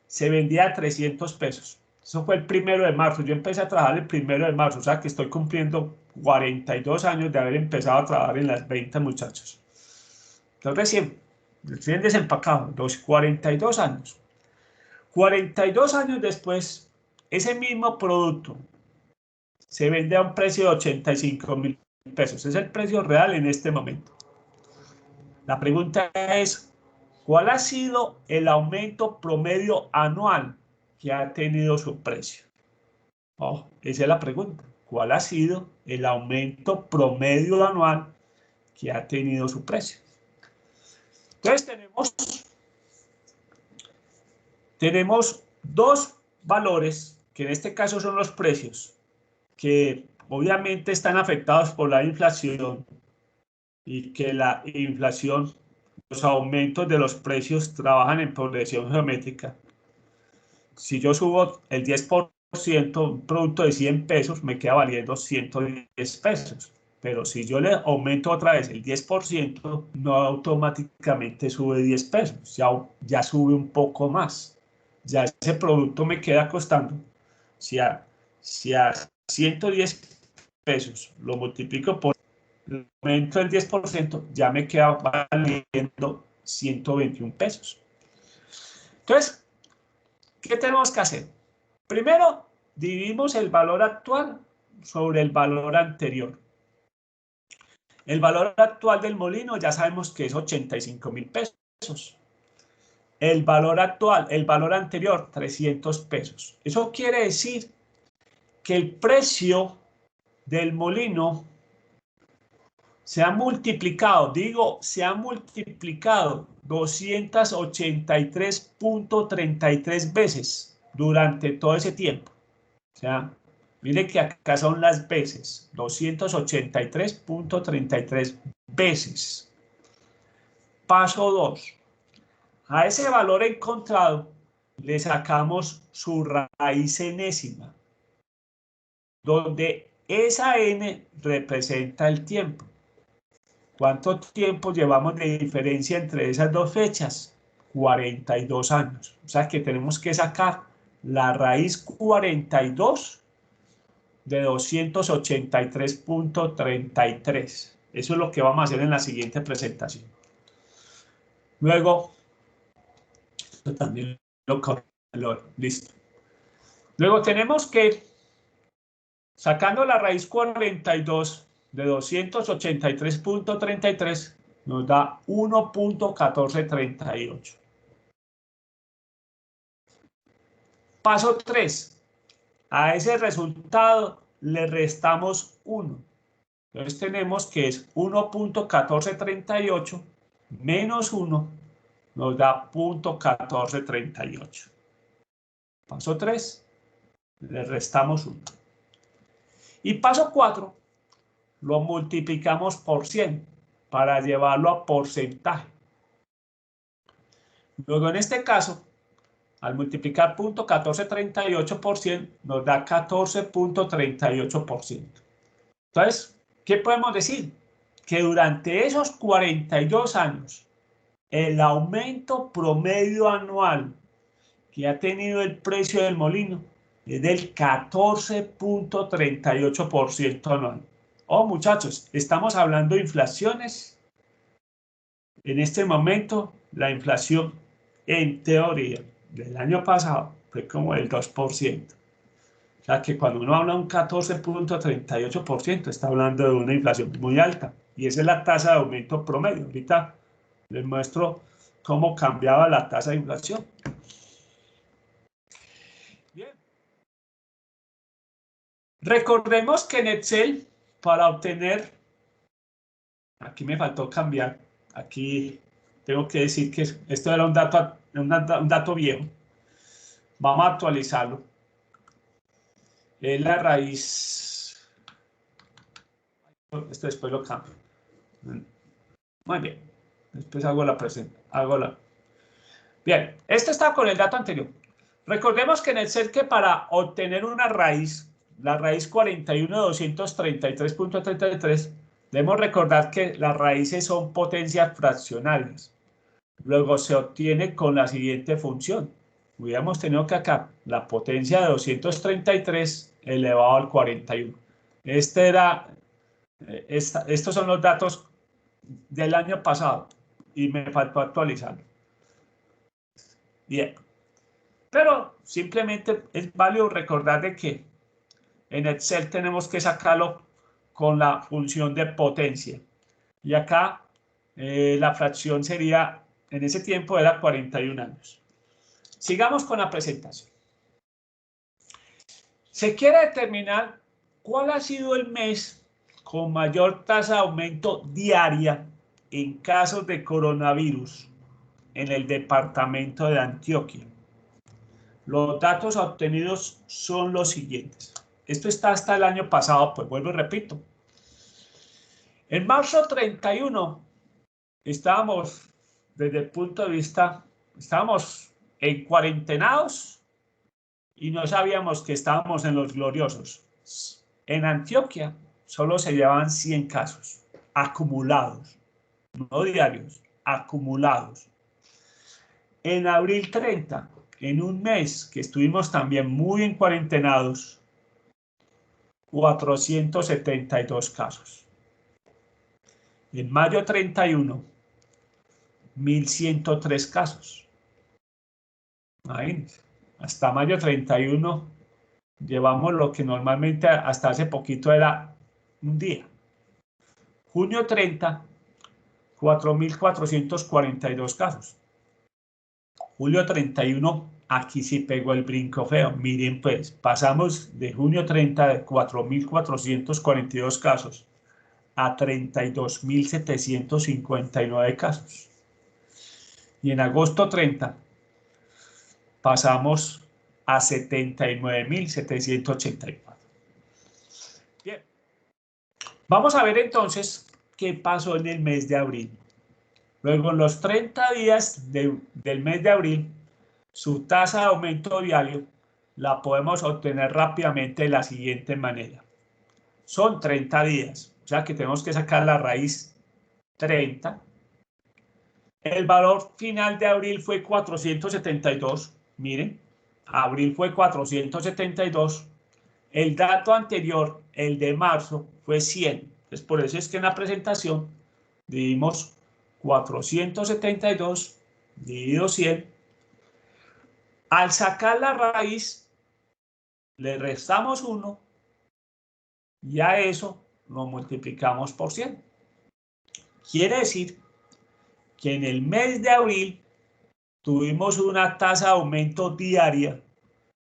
se vendía a 300 pesos. Eso fue el 1 de marzo. Yo empecé a trabajar el 1 de marzo, o sea que estoy cumpliendo 42 años de haber empezado a trabajar en las ventas, muchachos. Entonces, recién desempacado, los 42 años. 42 años después, ese mismo producto se vende a un precio de 85.000 pesos. Es el precio real en este momento. La pregunta es, ¿cuál ha sido el aumento promedio anual que ha tenido su precio? Oh, esa es la pregunta. ¿Cuál ha sido el aumento promedio anual que ha tenido su precio? Entonces tenemos dos valores, que en este caso son los precios, que obviamente están afectados por la inflación y que la inflación, los aumentos de los precios trabajan en progresión geométrica. Si yo subo el 10%, un producto de 100 pesos me queda valiendo 110 pesos. Pero si yo le aumento otra vez el 10%, no automáticamente sube 10 pesos, ya sube un poco más. Ya ese producto me queda costando, si a 110 pesos lo multiplico por el aumento del 10%, ya me queda valiendo 121 pesos. Entonces, ¿qué tenemos que hacer? Primero, dividimos el valor actual sobre el valor anterior. El valor actual del molino ya sabemos que es 85.000 pesos. El valor actual, el valor anterior, 300 pesos. Eso quiere decir que el precio del molino se ha multiplicado, se ha multiplicado 283.33 veces durante todo ese tiempo. O sea, mire que acá son las veces, 283.33 veces. Paso 2. A ese valor encontrado le sacamos su raíz enésima, donde esa n representa el tiempo. ¿Cuánto tiempo llevamos de diferencia entre esas dos fechas? 42 años. O sea que tenemos que sacar la raíz 42 de 283.33. Eso es lo que vamos a hacer en la siguiente presentación. Luego, esto también listo. Luego tenemos que, sacando la raíz 42 de 283.33, nos da 1.1438. Paso 3. A ese resultado le restamos 1. Entonces tenemos que es 1.1438 menos 1 nos da 0.1438. Paso 3. Le restamos 1. Y paso 4. Lo multiplicamos por 100 para llevarlo a porcentaje. Luego en este caso, al multiplicar 0.1438 por 100 nos da 14.38%. Entonces, ¿qué podemos decir? Que durante esos 42 años, el aumento promedio anual que ha tenido el precio del molino es del 14.38% anual. Oh, muchachos, estamos hablando de inflaciones. En este momento, la inflación, en teoría, del año pasado fue como el 2%. O sea que cuando uno habla de un 14.38%, está hablando de una inflación muy alta. Y esa es la tasa de aumento promedio. Ahorita les muestro cómo cambiaba la tasa de inflación. Bien. Recordemos que en Excel, para obtener Aquí me faltó cambiar. Aquí tengo que decir que esto era un dato viejo. Vamos a actualizarlo. Es la raíz. Esto después lo cambio. Muy bien. Después hago la presentación. Bien, esto está con el dato anterior. Recordemos que en Excel que para obtener una raíz, la raíz 41 de 233.33, debemos recordar que las raíces son potencias fraccionarias. Luego se obtiene con la siguiente función. Hubiéramos tenido que acá la potencia de 233 elevado al 41. Estos son los datos del año pasado y me faltó actualizarlo. Bien. Pero simplemente es válido recordar de que en Excel tenemos que sacarlo con la función de potencia. Y acá la fracción sería, en ese tiempo era 41 años. Sigamos con la presentación. Se quiere determinar cuál ha sido el mes con mayor tasa de aumento diaria en casos de coronavirus en el departamento de Antioquia. Los datos obtenidos son los siguientes. Esto está hasta el año pasado, pues vuelvo y repito. En marzo 31 estábamos, desde el punto de vista, estábamos en cuarentenados y no sabíamos que estábamos en los gloriosos. En Antioquia solo se llevaban 100 casos acumulados, no diarios, acumulados. En abril 30, en un mes que estuvimos también muy en cuarentenados, 472 casos. En mayo 31, 1.103 casos. Imagínense, hasta mayo 31 llevamos lo que normalmente hasta hace poquito era un día. Junio 30, 4.442 casos. Julio 31, aquí sí pegó el brinco feo. Miren pues, pasamos de junio 30 de 4.442 casos a 32.759 casos. Y en agosto 30 pasamos a 79.784. Bien, vamos a ver entonces qué pasó en el mes de abril. Luego, en los 30 días del mes de abril, su tasa de aumento diario la podemos obtener rápidamente de la siguiente manera. Son 30 días, o sea que tenemos que sacar la raíz 30. El valor final de abril fue 472. Miren, abril fue 472. El dato anterior, el de marzo, fue 100. Entonces, por eso es que en la presentación dividimos 472 dividido 100. Al sacar la raíz, le restamos 1 y a eso lo multiplicamos por 100. Quiere decir que en el mes de abril tuvimos una tasa de aumento diaria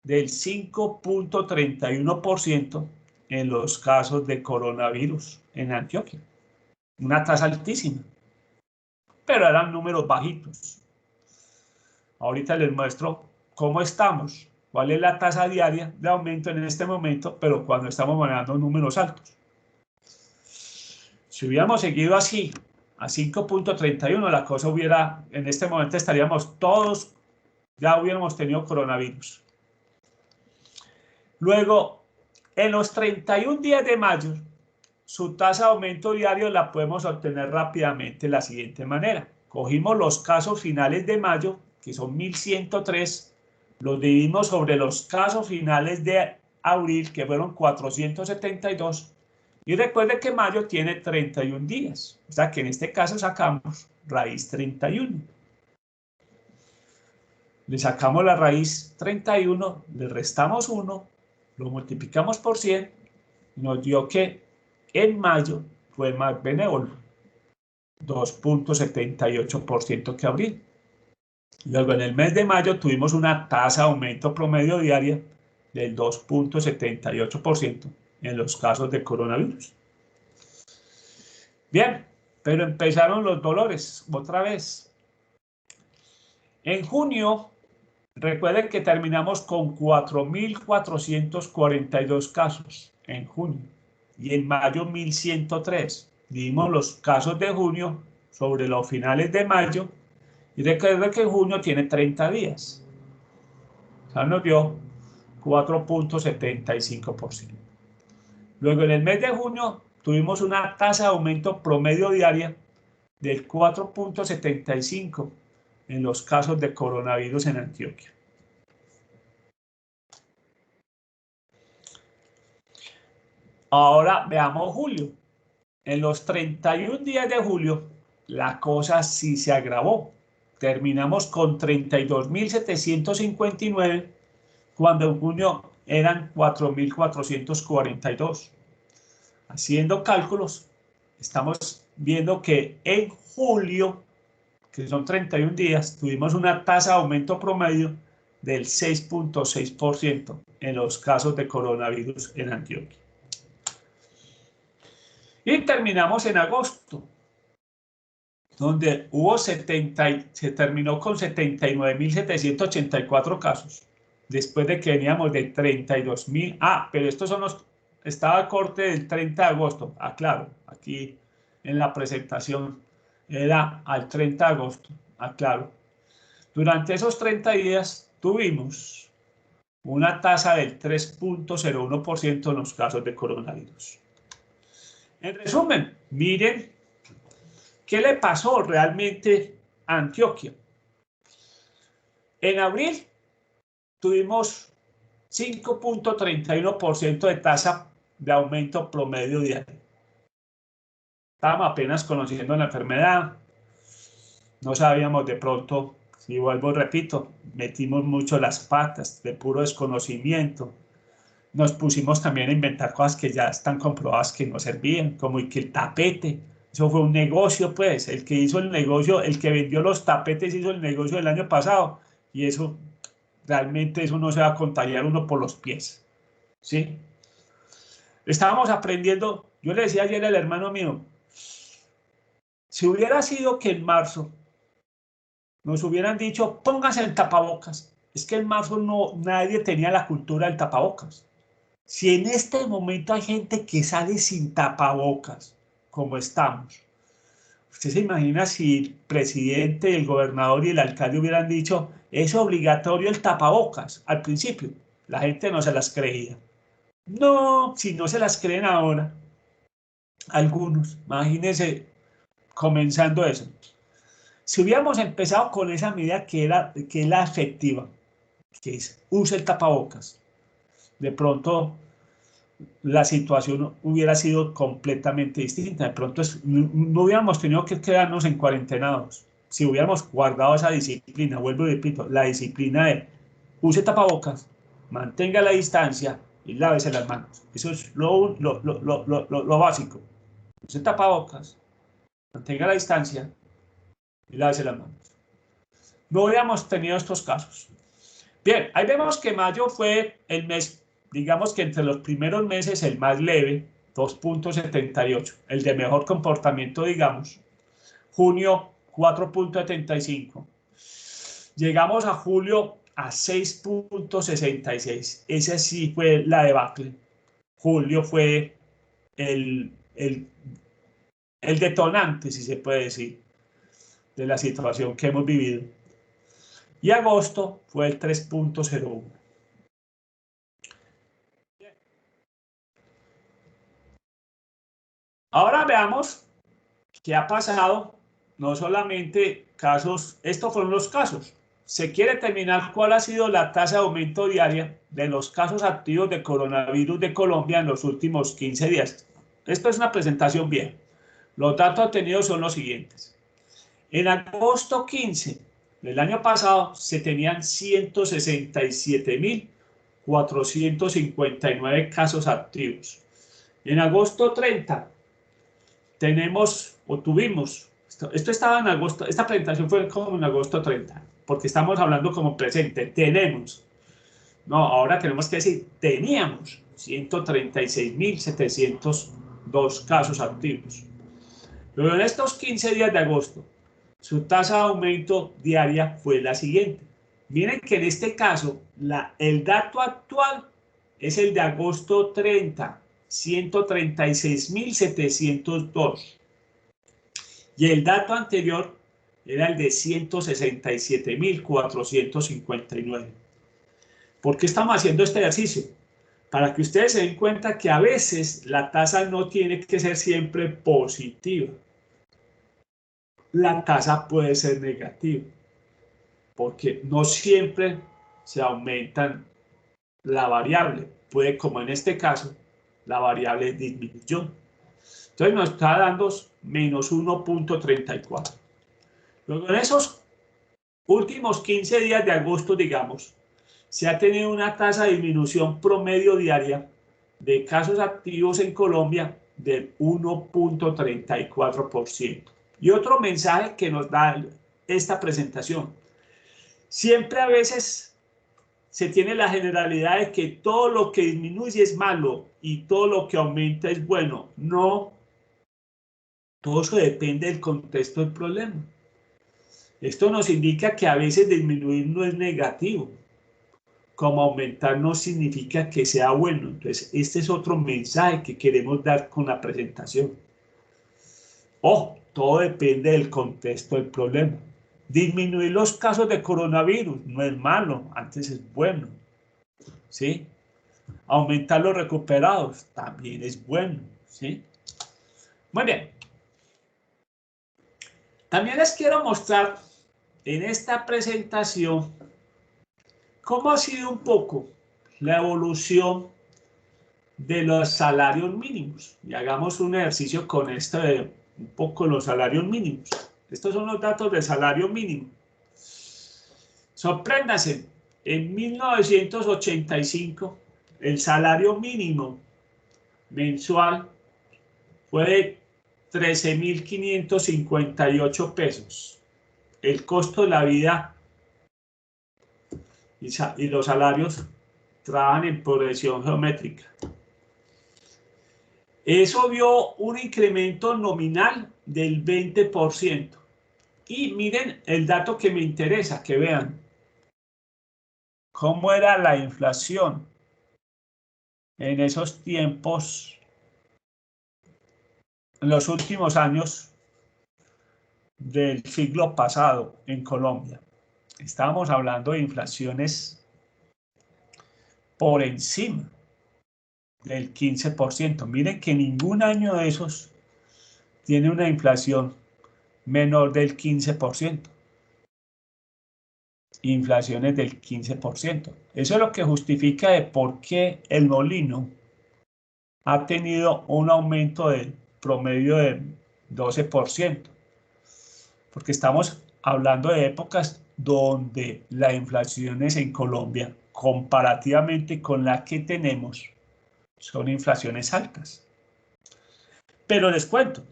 del 5.31% en los casos de coronavirus en Antioquia. Una tasa altísima, pero eran números bajitos. Ahorita les muestro cómo estamos, cuál es la tasa diaria de aumento en este momento, pero cuando estamos manejando números altos. Si hubiéramos seguido así, a 5.31, la cosa hubiera, en este momento estaríamos todos, ya hubiéramos tenido coronavirus. Luego, en los 31 días de mayo, su tasa de aumento diario la podemos obtener rápidamente de la siguiente manera. Cogimos los casos finales de mayo, que son 1.103, los dividimos sobre los casos finales de abril, que fueron 472, y recuerde que mayo tiene 31 días, o sea que en este caso sacamos raíz 31. Le sacamos la raíz 31, le restamos 1, lo multiplicamos por 100, y nos dio que en mayo fue más benévolo, 2.78% que abril. Luego en el mes de mayo tuvimos una tasa de aumento promedio diaria del 2.78% en los casos de coronavirus. Bien, pero empezaron los dolores otra vez. En junio, recuerden que terminamos con 4.442 casos en junio y en mayo 1.103. Dimos los casos de junio sobre los finales de mayo y recuerden que junio tiene 30 días. O sea, nos dio 4.75%. Luego en el mes de junio tuvimos una tasa de aumento promedio diaria del 4.75 en los casos de coronavirus en Antioquia. Ahora veamos julio. En los 31 días de julio, la cosa sí se agravó. Terminamos con 32.759, cuando en junio eran 4.442. Haciendo cálculos, estamos viendo que en julio, que son 31 días, tuvimos una tasa de aumento promedio del 6.6% en los casos de coronavirus en Antioquia. Y terminamos en agosto, donde se terminó con 79.784 casos, después de que veníamos de 32.000. Pero estos son estaba el corte del 30 de agosto. Claro, aquí en la presentación era al 30 de agosto. Claro. Durante esos 30 días tuvimos una tasa del 3.01% en los casos de coronavirus. En resumen, miren qué le pasó realmente a Antioquia. En abril tuvimos 5.31% de tasa de aumento promedio diario. Estábamos apenas conociendo la enfermedad, no sabíamos de pronto, si vuelvo repito, metimos mucho las patas de puro desconocimiento. Nos pusimos también a inventar cosas que ya están comprobadas que no servían, como que el tapete. Eso fue un negocio, pues. El que hizo el negocio, el que vendió los tapetes hizo el negocio del año pasado. Y eso, realmente, eso no se va a contagiar uno por los pies. ¿Sí? Estábamos aprendiendo. Yo le decía ayer al hermano mío, si hubiera sido que en marzo nos hubieran dicho, póngase el tapabocas. Es que en marzo nadie tenía la cultura del tapabocas. Si en este momento hay gente que sale sin tapabocas, como estamos, ¿usted se imagina si el presidente, el gobernador y el alcalde hubieran dicho, es obligatorio el tapabocas al principio? La gente no se las creía. No, si no se las creen ahora, algunos, imagínense comenzando eso. Si hubiéramos empezado con esa medida que es la efectiva, que es use el tapabocas, de pronto la situación hubiera sido completamente distinta. De pronto no hubiéramos tenido que quedarnos en cuarentenados. Si hubiéramos guardado esa disciplina, vuelvo y repito, la disciplina de use tapabocas, mantenga la distancia y lávese las manos. Eso es lo básico. Use tapabocas, mantenga la distancia y lávese las manos. No hubiéramos tenido estos casos. Bien, ahí vemos que mayo fue el mes, digamos que entre los primeros meses el más leve, 2.78, el de mejor comportamiento, digamos. Junio, 4.75. Llegamos a julio a 6.66. Esa sí fue la debacle. Julio fue el detonante, si se puede decir, de la situación que hemos vivido. Y agosto fue el 3.01. Ahora veamos qué ha pasado, no solamente casos, estos fueron los casos. Se quiere determinar cuál ha sido la tasa de aumento diaria de los casos activos de coronavirus de Colombia en los últimos 15 días. Esto es una presentación vieja. Los datos obtenidos son los siguientes. En agosto 15 del año pasado se tenían 167.459 casos activos. En agosto 30 tuvimos, esto estaba en agosto, esta presentación fue como en agosto 30, porque estamos hablando como presente, no, ahora tenemos que decir, teníamos 136.702 casos activos. Pero en estos 15 días de agosto, su tasa de aumento diaria fue la siguiente. Miren que en este caso, el dato actual es el de agosto 30, 136.702. Y el dato anterior era el de 167.459. ¿Por qué estamos haciendo este ejercicio? Para que ustedes se den cuenta que a veces la tasa no tiene que ser siempre positiva. La tasa puede ser negativa, porque no siempre se aumentan la variable. Puede, como en este caso, la variable disminuyó. Entonces nos está dando menos 1.34. Luego en esos últimos 15 días de agosto, digamos, se ha tenido una tasa de disminución promedio diaria de casos activos en Colombia del 1.34%. Y otro mensaje que nos da esta presentación. Siempre a veces se tiene la generalidad de que todo lo que disminuye es malo y todo lo que aumenta es bueno. No, todo eso depende del contexto del problema. Esto nos indica que a veces disminuir no es negativo, como aumentar no significa que sea bueno. Entonces, este es otro mensaje que queremos dar con la presentación. Ojo, todo depende del contexto del problema. Disminuir los casos de coronavirus no es malo, antes es bueno. ¿Sí? Aumentar los recuperados también es bueno. ¿Sí? Muy bien. También les quiero mostrar en esta presentación cómo ha sido un poco la evolución de los salarios mínimos. Y hagamos un ejercicio con esto de un poco los salarios mínimos. Estos son los datos de salario mínimo. Sorpréndase, en 1985 el salario mínimo mensual fue de 13.558 pesos. El costo de la vida y los salarios trabajan en progresión geométrica. Eso vio un incremento nominal del 20%. Y miren el dato que me interesa, que vean cómo era la inflación en esos tiempos, en los últimos años del siglo pasado en Colombia. Estábamos hablando de inflaciones por encima del 15%. Miren que ningún año de esos tiene una inflación menor del 15%. Inflaciones del 15%. Eso es lo que justifica de por qué el molino ha tenido un aumento del promedio del 12%. Porque estamos hablando de épocas donde las inflaciones en Colombia, comparativamente con las que tenemos, son inflaciones altas. Pero les cuento,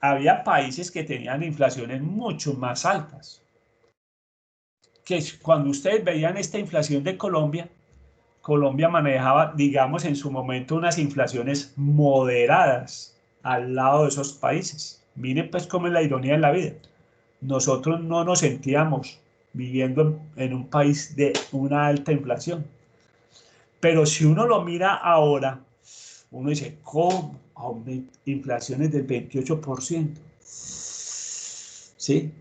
había países que tenían inflaciones mucho más altas. Que cuando ustedes veían esta inflación de Colombia, Colombia manejaba, digamos, en su momento unas inflaciones moderadas al lado de esos países. Miren pues cómo es la ironía de la vida. Nosotros no nos sentíamos viviendo en un país de una alta inflación. Pero si uno lo mira ahora, uno dice, ¿cómo? Inflaciones del 28%. ¿Sí?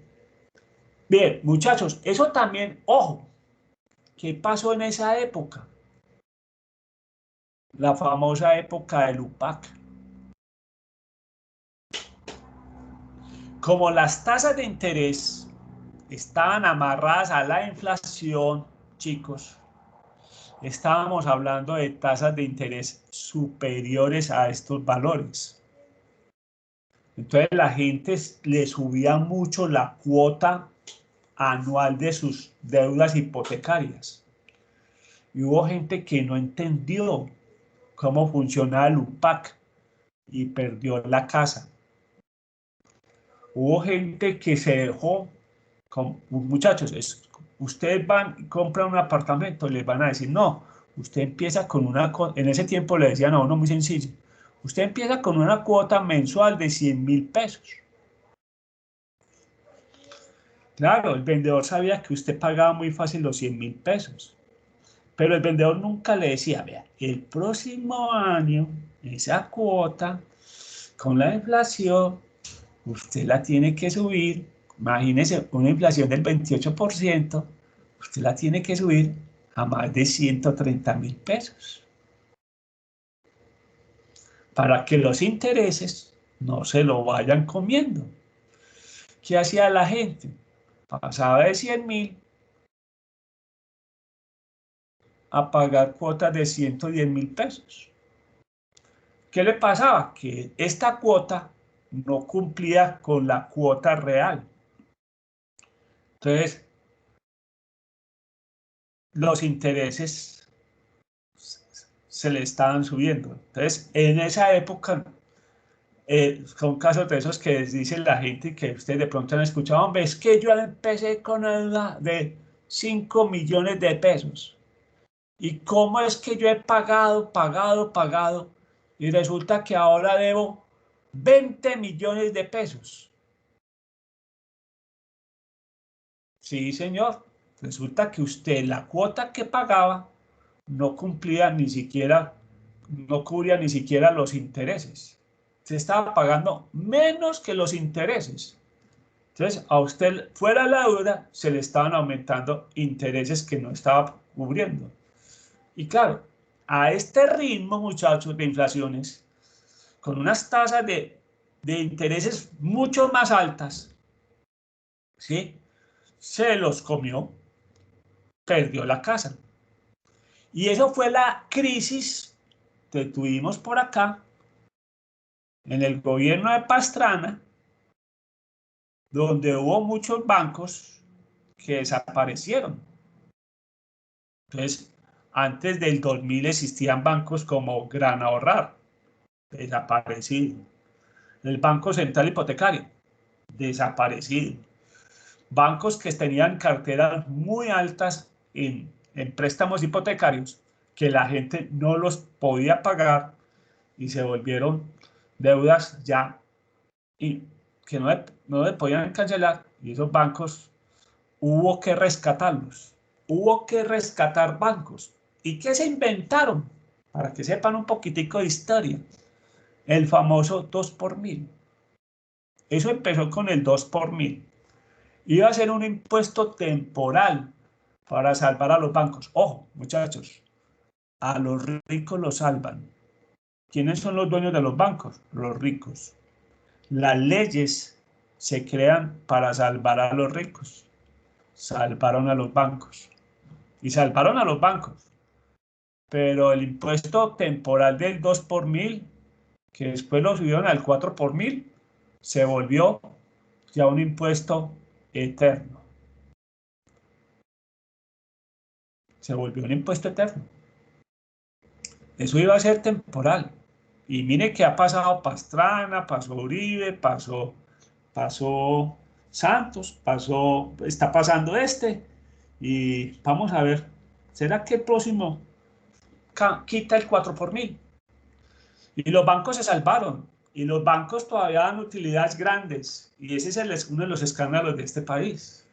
Bien, muchachos, eso también, ojo, ¿qué pasó en esa época? La famosa época del UPAC. Como las tasas de interés estaban amarradas a la inflación, chicos, estábamos hablando de tasas de interés superiores a estos valores. Entonces la gente le subía mucho la cuota anual de sus deudas hipotecarias. Y hubo gente que no entendió cómo funciona el UPAC y perdió la casa. Hubo gente que se dejó, muchachos, ustedes van y compran un apartamento, les van a decir, no, usted empieza con en ese tiempo le decían a uno muy sencillo, usted empieza con una cuota mensual de 100.000 pesos Claro, el vendedor sabía que usted pagaba muy fácil los 100.000 pesos, pero el vendedor nunca le decía, vea, el próximo año, esa cuota, con la inflación, usted la tiene que subir. Imagínese una inflación del 28%, usted la tiene que subir a más de 130.000 pesos para que los intereses no se lo vayan comiendo. ¿Qué hacía la gente? Pasaba de 100.000 a pagar cuotas de 110.000 pesos. ¿Qué le pasaba? Que esta cuota no cumplía con la cuota real. Entonces, los intereses se le estaban subiendo. Entonces, en esa época, son casos de esos que dice la gente que ustedes de pronto han escuchado, hombre, es que yo empecé con una deuda de 5 millones de pesos. ¿Y cómo es que yo he pagado? Y resulta que ahora debo 20 millones de pesos. Sí, señor. Resulta que usted la cuota que pagaba no cumplía ni siquiera, no cubría ni siquiera los intereses. Se estaba pagando menos que los intereses. Entonces, a usted fuera la deuda, se le estaban aumentando intereses que no estaba cubriendo. Y claro, a este ritmo, muchachos, de inflaciones, con unas tasas de intereses mucho más altas, ¿sí? Se los comió, perdió la casa. Y eso fue la crisis que tuvimos por acá en el gobierno de Pastrana, donde hubo muchos bancos que desaparecieron. Entonces, antes del 2000 existían bancos como Gran Ahorrar, desaparecido. El Banco Central Hipotecario, desaparecido. Bancos que tenían carteras muy altas en préstamos hipotecarios que la gente no los podía pagar y se volvieron deudas ya y que no le podían cancelar, y esos bancos hubo que rescatarlos, hubo que rescatar bancos. ¿Y qué se inventaron? Para que sepan un poquitico de historia, el famoso 2 por mil. Eso empezó con el 2 por mil. Iba a ser un impuesto temporal para salvar a los bancos. Ojo, muchachos, a los ricos los salvan. ¿Quiénes son los dueños de los bancos? Los ricos. Las leyes se crean para salvar a los ricos. Salvaron a los bancos. Y salvaron a los bancos. Pero el impuesto temporal del 2 por mil, que después lo subieron al 4 por mil, se volvió ya un impuesto eterno. Se volvió un impuesto eterno. Eso iba a ser temporal. Y mire que ha pasado Pastrana, pasó Uribe, pasó Santos, está pasando este. Y vamos a ver, ¿será que el próximo quita el 4 por mil? Y los bancos se salvaron. Y los bancos todavía dan utilidades grandes. Y ese es uno de los escándalos de este país.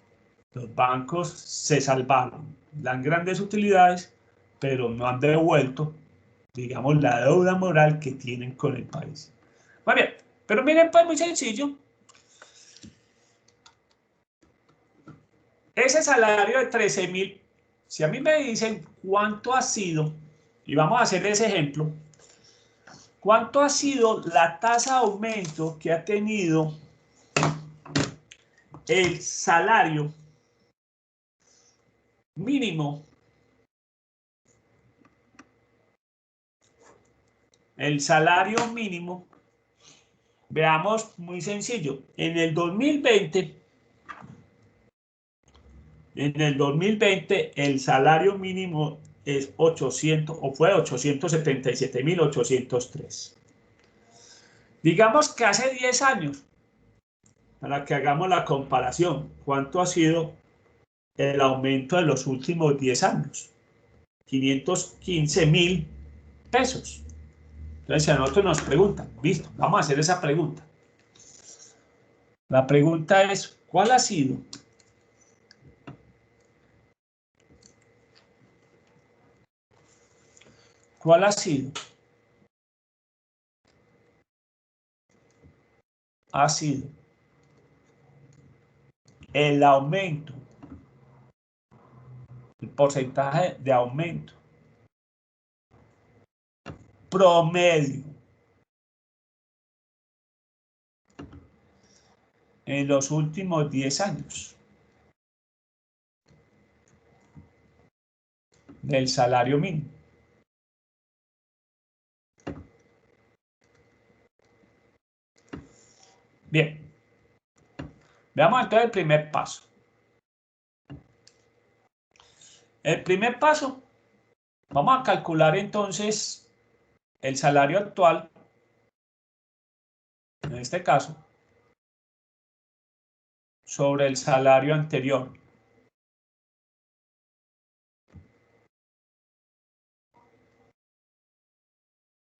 Los bancos se salvaron, dan grandes utilidades, pero no han devuelto, digamos, la deuda moral que tienen con el país. Muy bien, pero miren, pues muy sencillo. Ese salario de 13.000, si a mí me dicen cuánto ha sido, y vamos a hacer ese ejemplo, cuánto ha sido la tasa de aumento que ha tenido el salario mínimo, veamos muy sencillo, en el 2020 el salario mínimo es 800 o fue 877.803. Digamos que hace 10 años, para que hagamos la comparación, ¿cuánto ha sido el aumento de los últimos 10 años? 515.000 pesos. Entonces, si a nosotros nos preguntan, listo, vamos a hacer esa pregunta. La pregunta es, ¿cuál ha sido ¿Cuál ha sido? Ha sido el aumento, el porcentaje de aumento promedio en los últimos 10 años del salario mínimo. Bien, veamos entonces el primer paso. El primer paso, vamos a calcular entonces el salario actual, en este caso, sobre el salario anterior.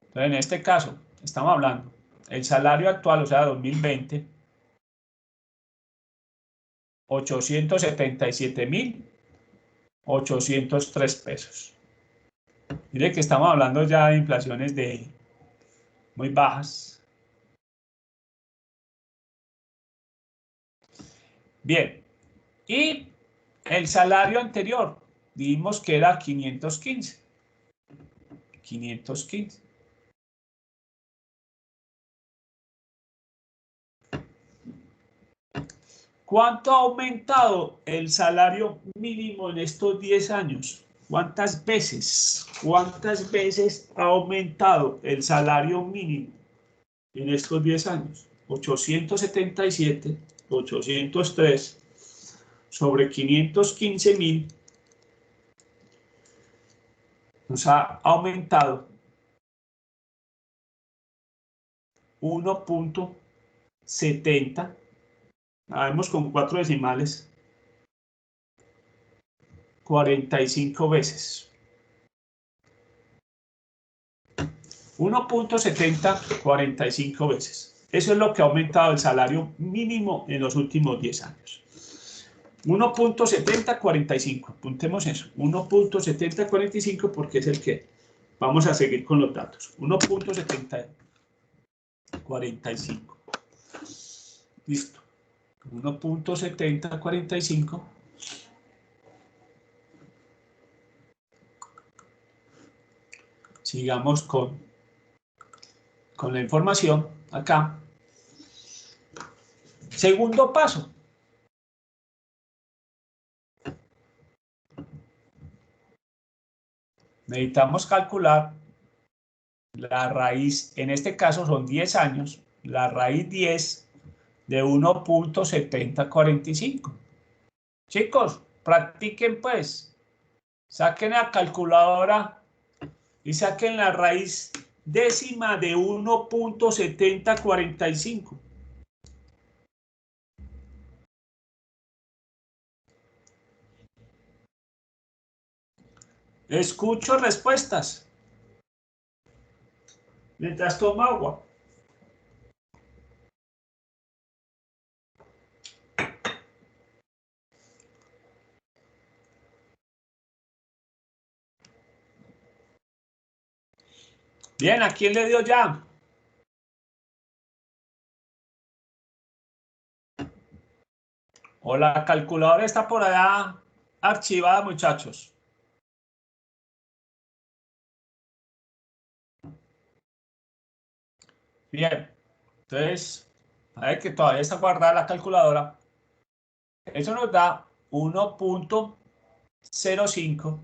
Entonces, en este caso, estamos hablando el salario actual, o sea, 2020, 877.803 pesos. Mire que estamos hablando ya de inflaciones muy bajas. Bien, y el salario anterior, vimos que era 515. 515. ¿Cuánto ha aumentado el salario mínimo en estos 10 años? ¿Cuántas veces? ¿Cuántas veces ha aumentado el salario mínimo en estos 10 años? 877, 803 sobre 515.000 nos ha aumentado 1.70. Vamos con 4 decimales. 45 veces. 1.70, 45 veces. Eso es lo que ha aumentado el salario mínimo en los últimos 10 años. 1.70, 45. Apuntemos eso. 1.70, 45 porque es el que vamos a seguir con los datos. 1.70, 45. Listo. 1.70, 45. Sigamos con la información acá. Segundo paso. Necesitamos calcular la raíz, en este caso son 10 años, la raíz 10 de 1.7045. Chicos, practiquen pues. Saquen la calculadora y saquen la raíz décima de 1.7045. Escucho respuestas mientras tomo agua. Bien, ¿a quién le dio ya? O la calculadora está por allá archivada, muchachos. Bien, entonces, a ver que todavía está guardada la calculadora. Eso nos da 1.0548.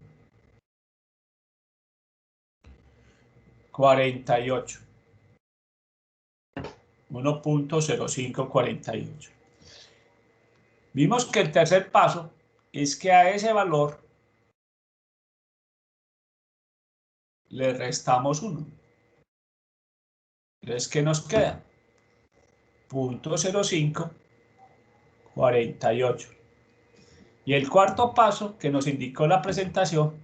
1.0548. Vimos que el tercer paso es que a ese valor le restamos 1. Entonces, ¿qué nos queda? 0.0548. Y el cuarto paso que nos indicó la presentación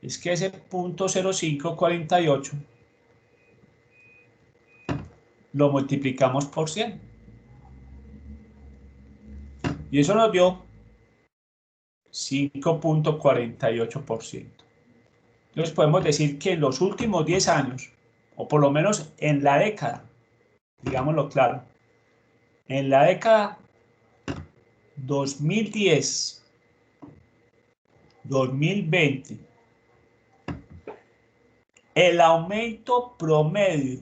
es que ese 0.0548 lo multiplicamos por 100. Y eso nos dio 5.48%. Entonces podemos decir que en los últimos 10 años, o por lo menos en la década, digámoslo claro, en la década 2010-2020, el aumento promedio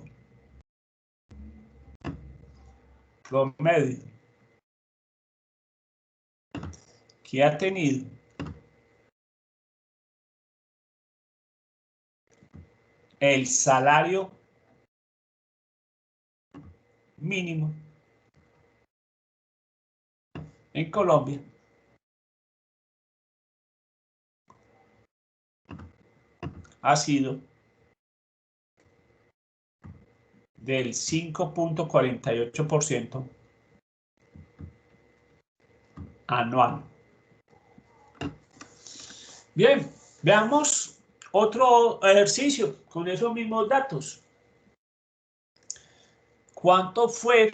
que ha tenido el salario mínimo en Colombia ha sido del 5.48% anual. Bien, veamos otro ejercicio con esos mismos datos. ¿Cuánto fue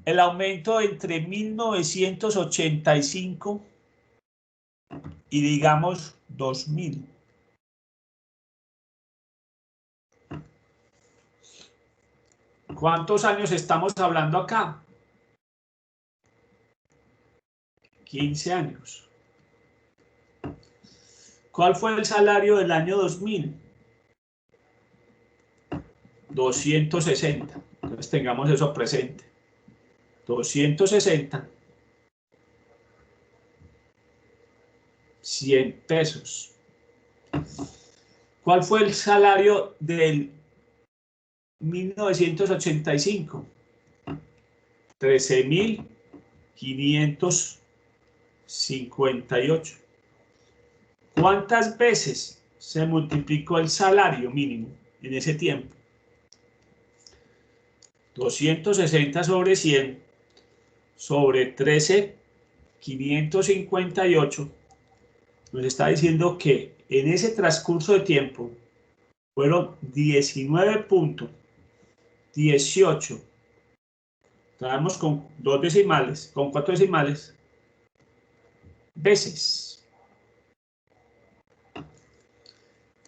el aumento entre 1985 y digamos 2000? ¿Cuántos años estamos hablando acá? 15 años. ¿Cuál fue el salario del año 2000? 260. Entonces tengamos eso presente. 260. 100 pesos. ¿Cuál fue el salario del 1985? 13.558. ¿Cuántas veces se multiplicó el salario mínimo en ese tiempo? 260 sobre 100 sobre 13.558 nos está diciendo que en ese transcurso de tiempo fueron 19.18. Trabajamos con 2 decimales, con 4 decimales, veces.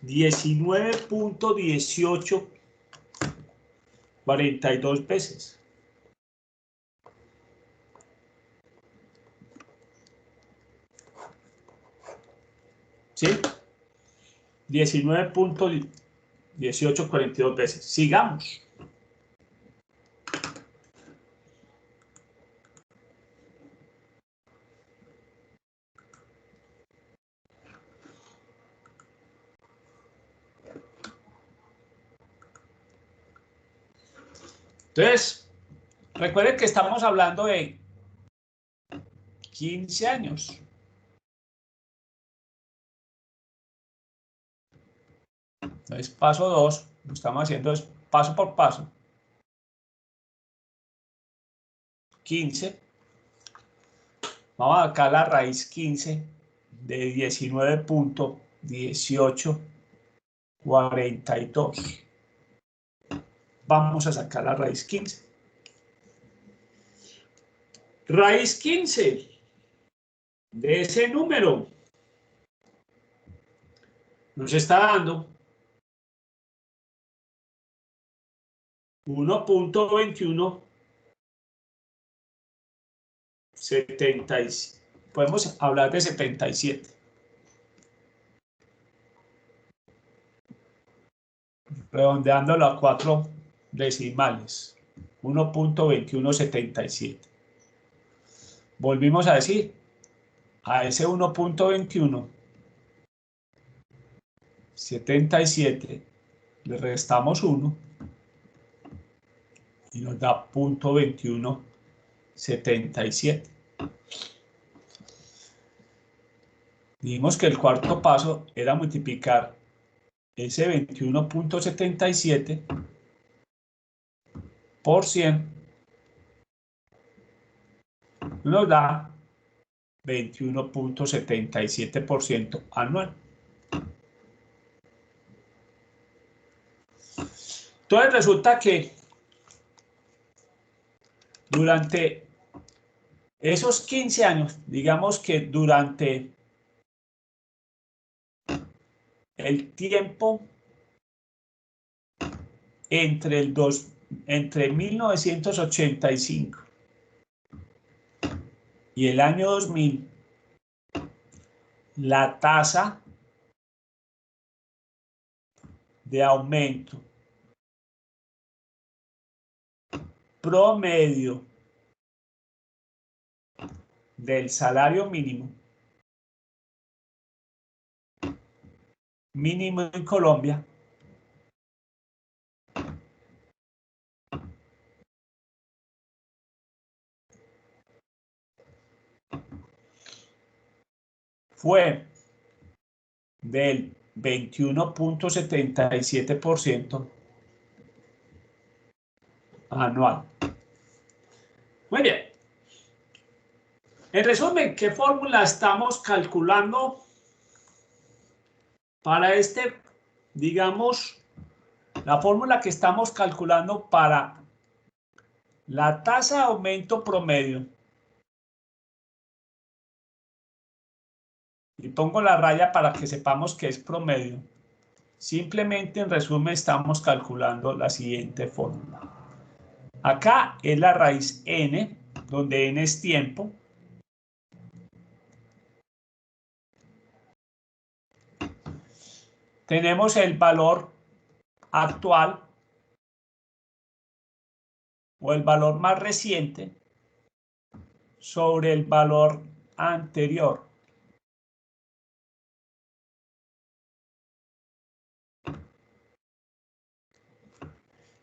19.1842 veces. ¿Sí? 19.1842 veces. Sigamos. Entonces, recuerden que estamos hablando de 15 años. Entonces, paso 2, lo estamos haciendo es paso por paso. 15. Vamos a sacar la raíz 15 de 19.1842. Vamos a sacar la raíz 15. Raíz 15 de ese número nos está dando 1.2170. Podemos hablar de 77. Redondeándolo a 4 decimales. 1.2177. Volvimos a decir, a ese 1.2177 le restamos 1 y nos da 0.2177. Dijimos que el cuarto paso era multiplicar ese 21.77 por 100, nos da 21.77% anual. Entonces resulta que durante esos 15 años, digamos que durante el tiempo entre 1985 y el año 2000, la tasa de aumento promedio del salario mínimo en Colombia fue del 21.77% anual. Muy bien. En resumen, ¿qué fórmula estamos calculando para digamos, la fórmula que estamos calculando para la tasa de aumento promedio? Y pongo la raya para que sepamos que es promedio. Simplemente, en resumen, estamos calculando la siguiente fórmula. Acá es la raíz n, donde n es tiempo. Tenemos el valor actual o el valor más reciente sobre el valor anterior.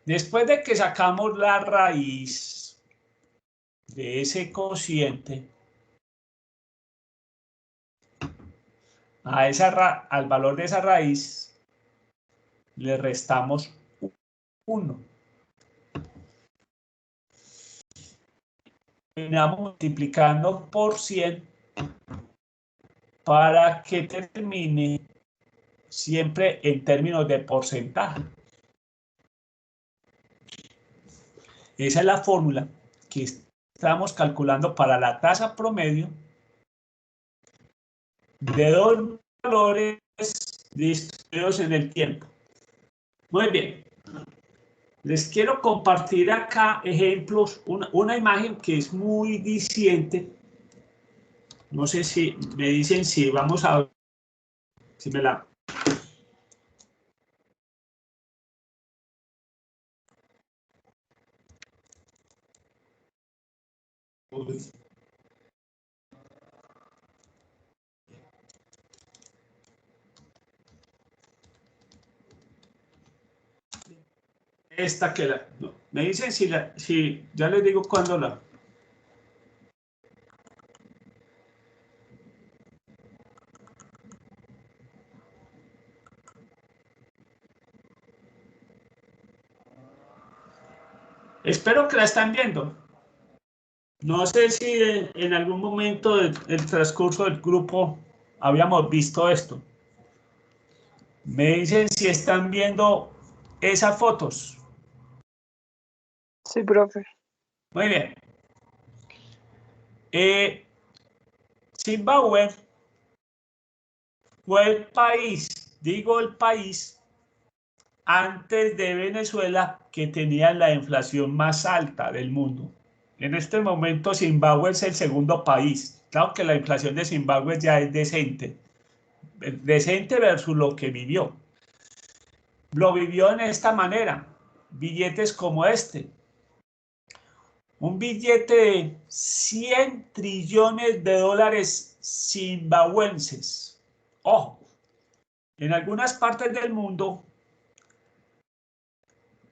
Después de que sacamos la raíz de ese cociente, al valor de esa raíz le restamos 1. Terminamos multiplicando por 100 para que termine siempre en términos de porcentaje. Esa es la fórmula que estamos calculando para la tasa promedio de dos valores distribuidos en el tiempo. Muy bien. Les quiero compartir acá ejemplos, una imagen que es muy diciente. No sé si me dicen si vamos a ver, si me la... Esta que la... No, me dicen si ya les digo cuándo la... Espero que la están viendo. No sé si en algún momento del transcurso del grupo habíamos visto esto. Me dicen si están viendo esas fotos. Sí, profe. Muy bien. Zimbabue fue el país, digo el país, antes de Venezuela que tenía la inflación más alta del mundo. En este momento Zimbabue es el segundo país. Claro que la inflación de Zimbabue ya es decente. Decente versus lo que vivió. Lo vivió en esta manera. Billetes como este. Un billete de 100 trillones de dólares zimbabuenses. Ojo, en algunas partes del mundo,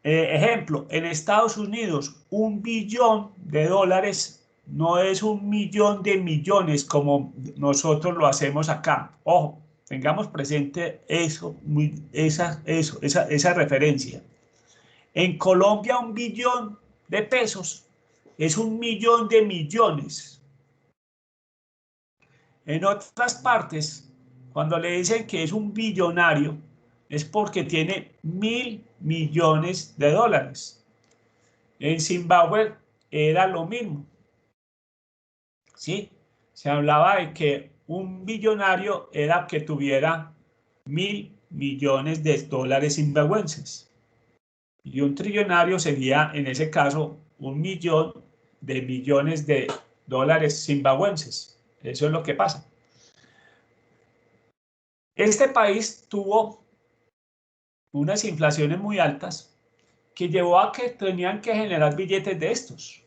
ejemplo, en Estados Unidos, 1 billón de dólares no es 1 millón de millones como nosotros lo hacemos acá. Ojo, tengamos presente esa referencia. En Colombia, 1 billón de pesos es 1 millón de millones. En otras partes, cuando le dicen que es un billonario, es porque tiene 1.000 millones de dólares. En Zimbabue era lo mismo. ¿Sí? Se hablaba de que un billonario era que tuviera 1.000 millones de dólares zimbabuenses. Y un trillonario sería, en ese caso, 1.000.000 de millones de dólares zimbabuenses. Eso es lo que pasa. Este país tuvo unas inflaciones muy altas que llevó a que tenían que generar billetes de estos.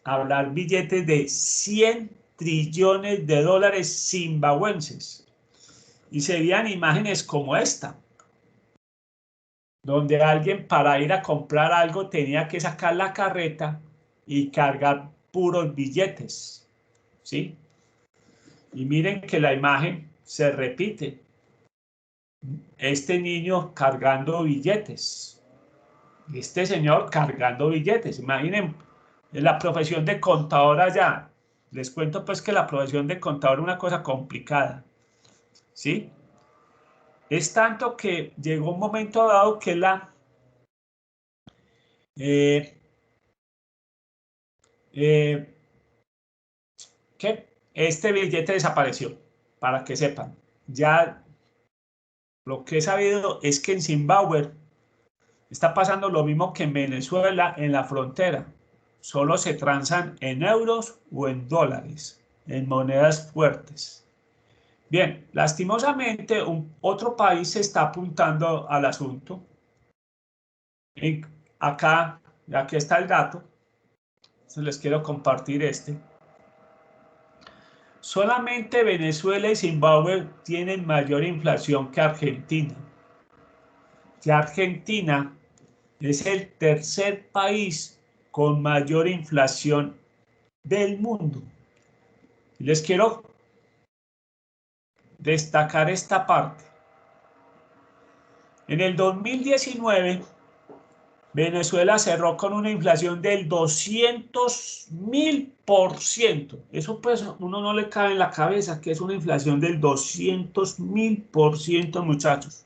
Hablar billetes de 100 trillones de dólares zimbabuenses. Y se veían imágenes como esta, donde alguien para ir a comprar algo tenía que sacar la carreta y cargar puros billetes, ¿sí? Y miren que la imagen se repite. Este niño cargando billetes. Este señor cargando billetes. Imaginen la profesión de contador allá. Les cuento pues que la profesión de contador es una cosa complicada, ¿sí? Es tanto que llegó un momento dado que que este billete desapareció, para que sepan. Ya lo que he sabido es que en Zimbabue está pasando lo mismo que en Venezuela en la frontera. Solo se transan en euros o en dólares, en monedas fuertes. Bien, lastimosamente otro país se está apuntando al asunto. Aquí está el dato. Entonces les quiero compartir este. Solamente Venezuela y Zimbabue tienen mayor inflación que Argentina. Que Argentina es el tercer país con mayor inflación del mundo. Les quiero destacar esta parte. En el 2019, Venezuela cerró con una inflación del 200.000%. Eso pues uno no le cabe en la cabeza que es una inflación del 200.000%, muchachos.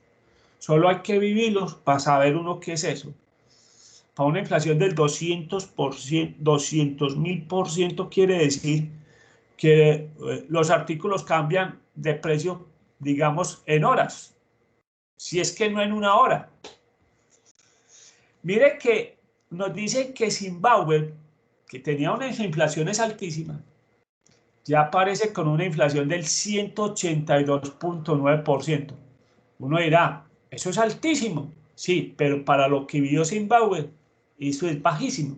Solo hay que vivirlos para saber uno qué es eso. Para una inflación del 200.000% quiere decir que los artículos cambian de precio, digamos, en horas. Si es que no en una hora. Mire que nos dice que Zimbabue, que tenía unas inflaciones altísimas, ya aparece con una inflación del 182.9%. Uno dirá, eso es altísimo. Sí, pero para lo que vivió Zimbabue, eso es bajísimo.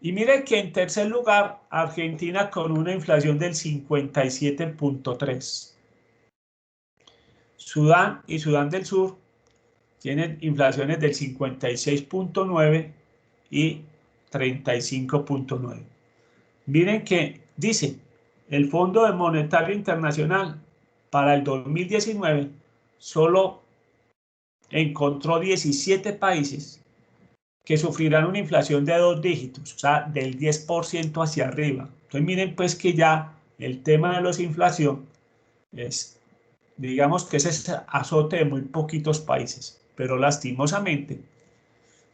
Y mire que en tercer lugar, Argentina con una inflación del 57.3%. Sudán y Sudán del Sur tienen inflaciones del 56.9% y 35.9%. Miren que dice, el Fondo Monetario Internacional para el 2019 solo encontró 17 países que sufrirán una inflación de 2 dígitos, o sea, del 10% hacia arriba. Entonces miren pues que ya el tema de la inflación es, digamos que es azote de muy poquitos países, pero lastimosamente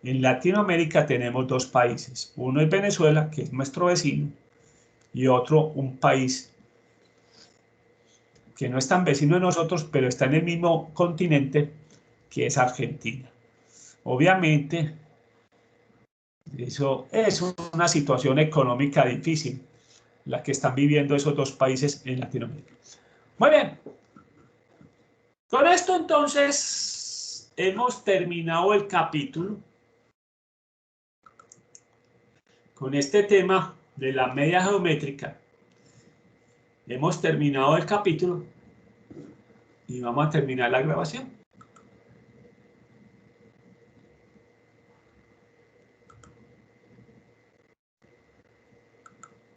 en Latinoamérica tenemos dos países. Uno es Venezuela, que es nuestro vecino, y otro un país que no es tan vecino de nosotros, pero está en el mismo continente, que es Argentina. Obviamente, eso es una situación económica difícil, la que están viviendo esos dos países en Latinoamérica. Muy bien. Con esto entonces hemos terminado el capítulo. Con este tema de la media geométrica hemos terminado el capítulo y vamos a terminar la grabación.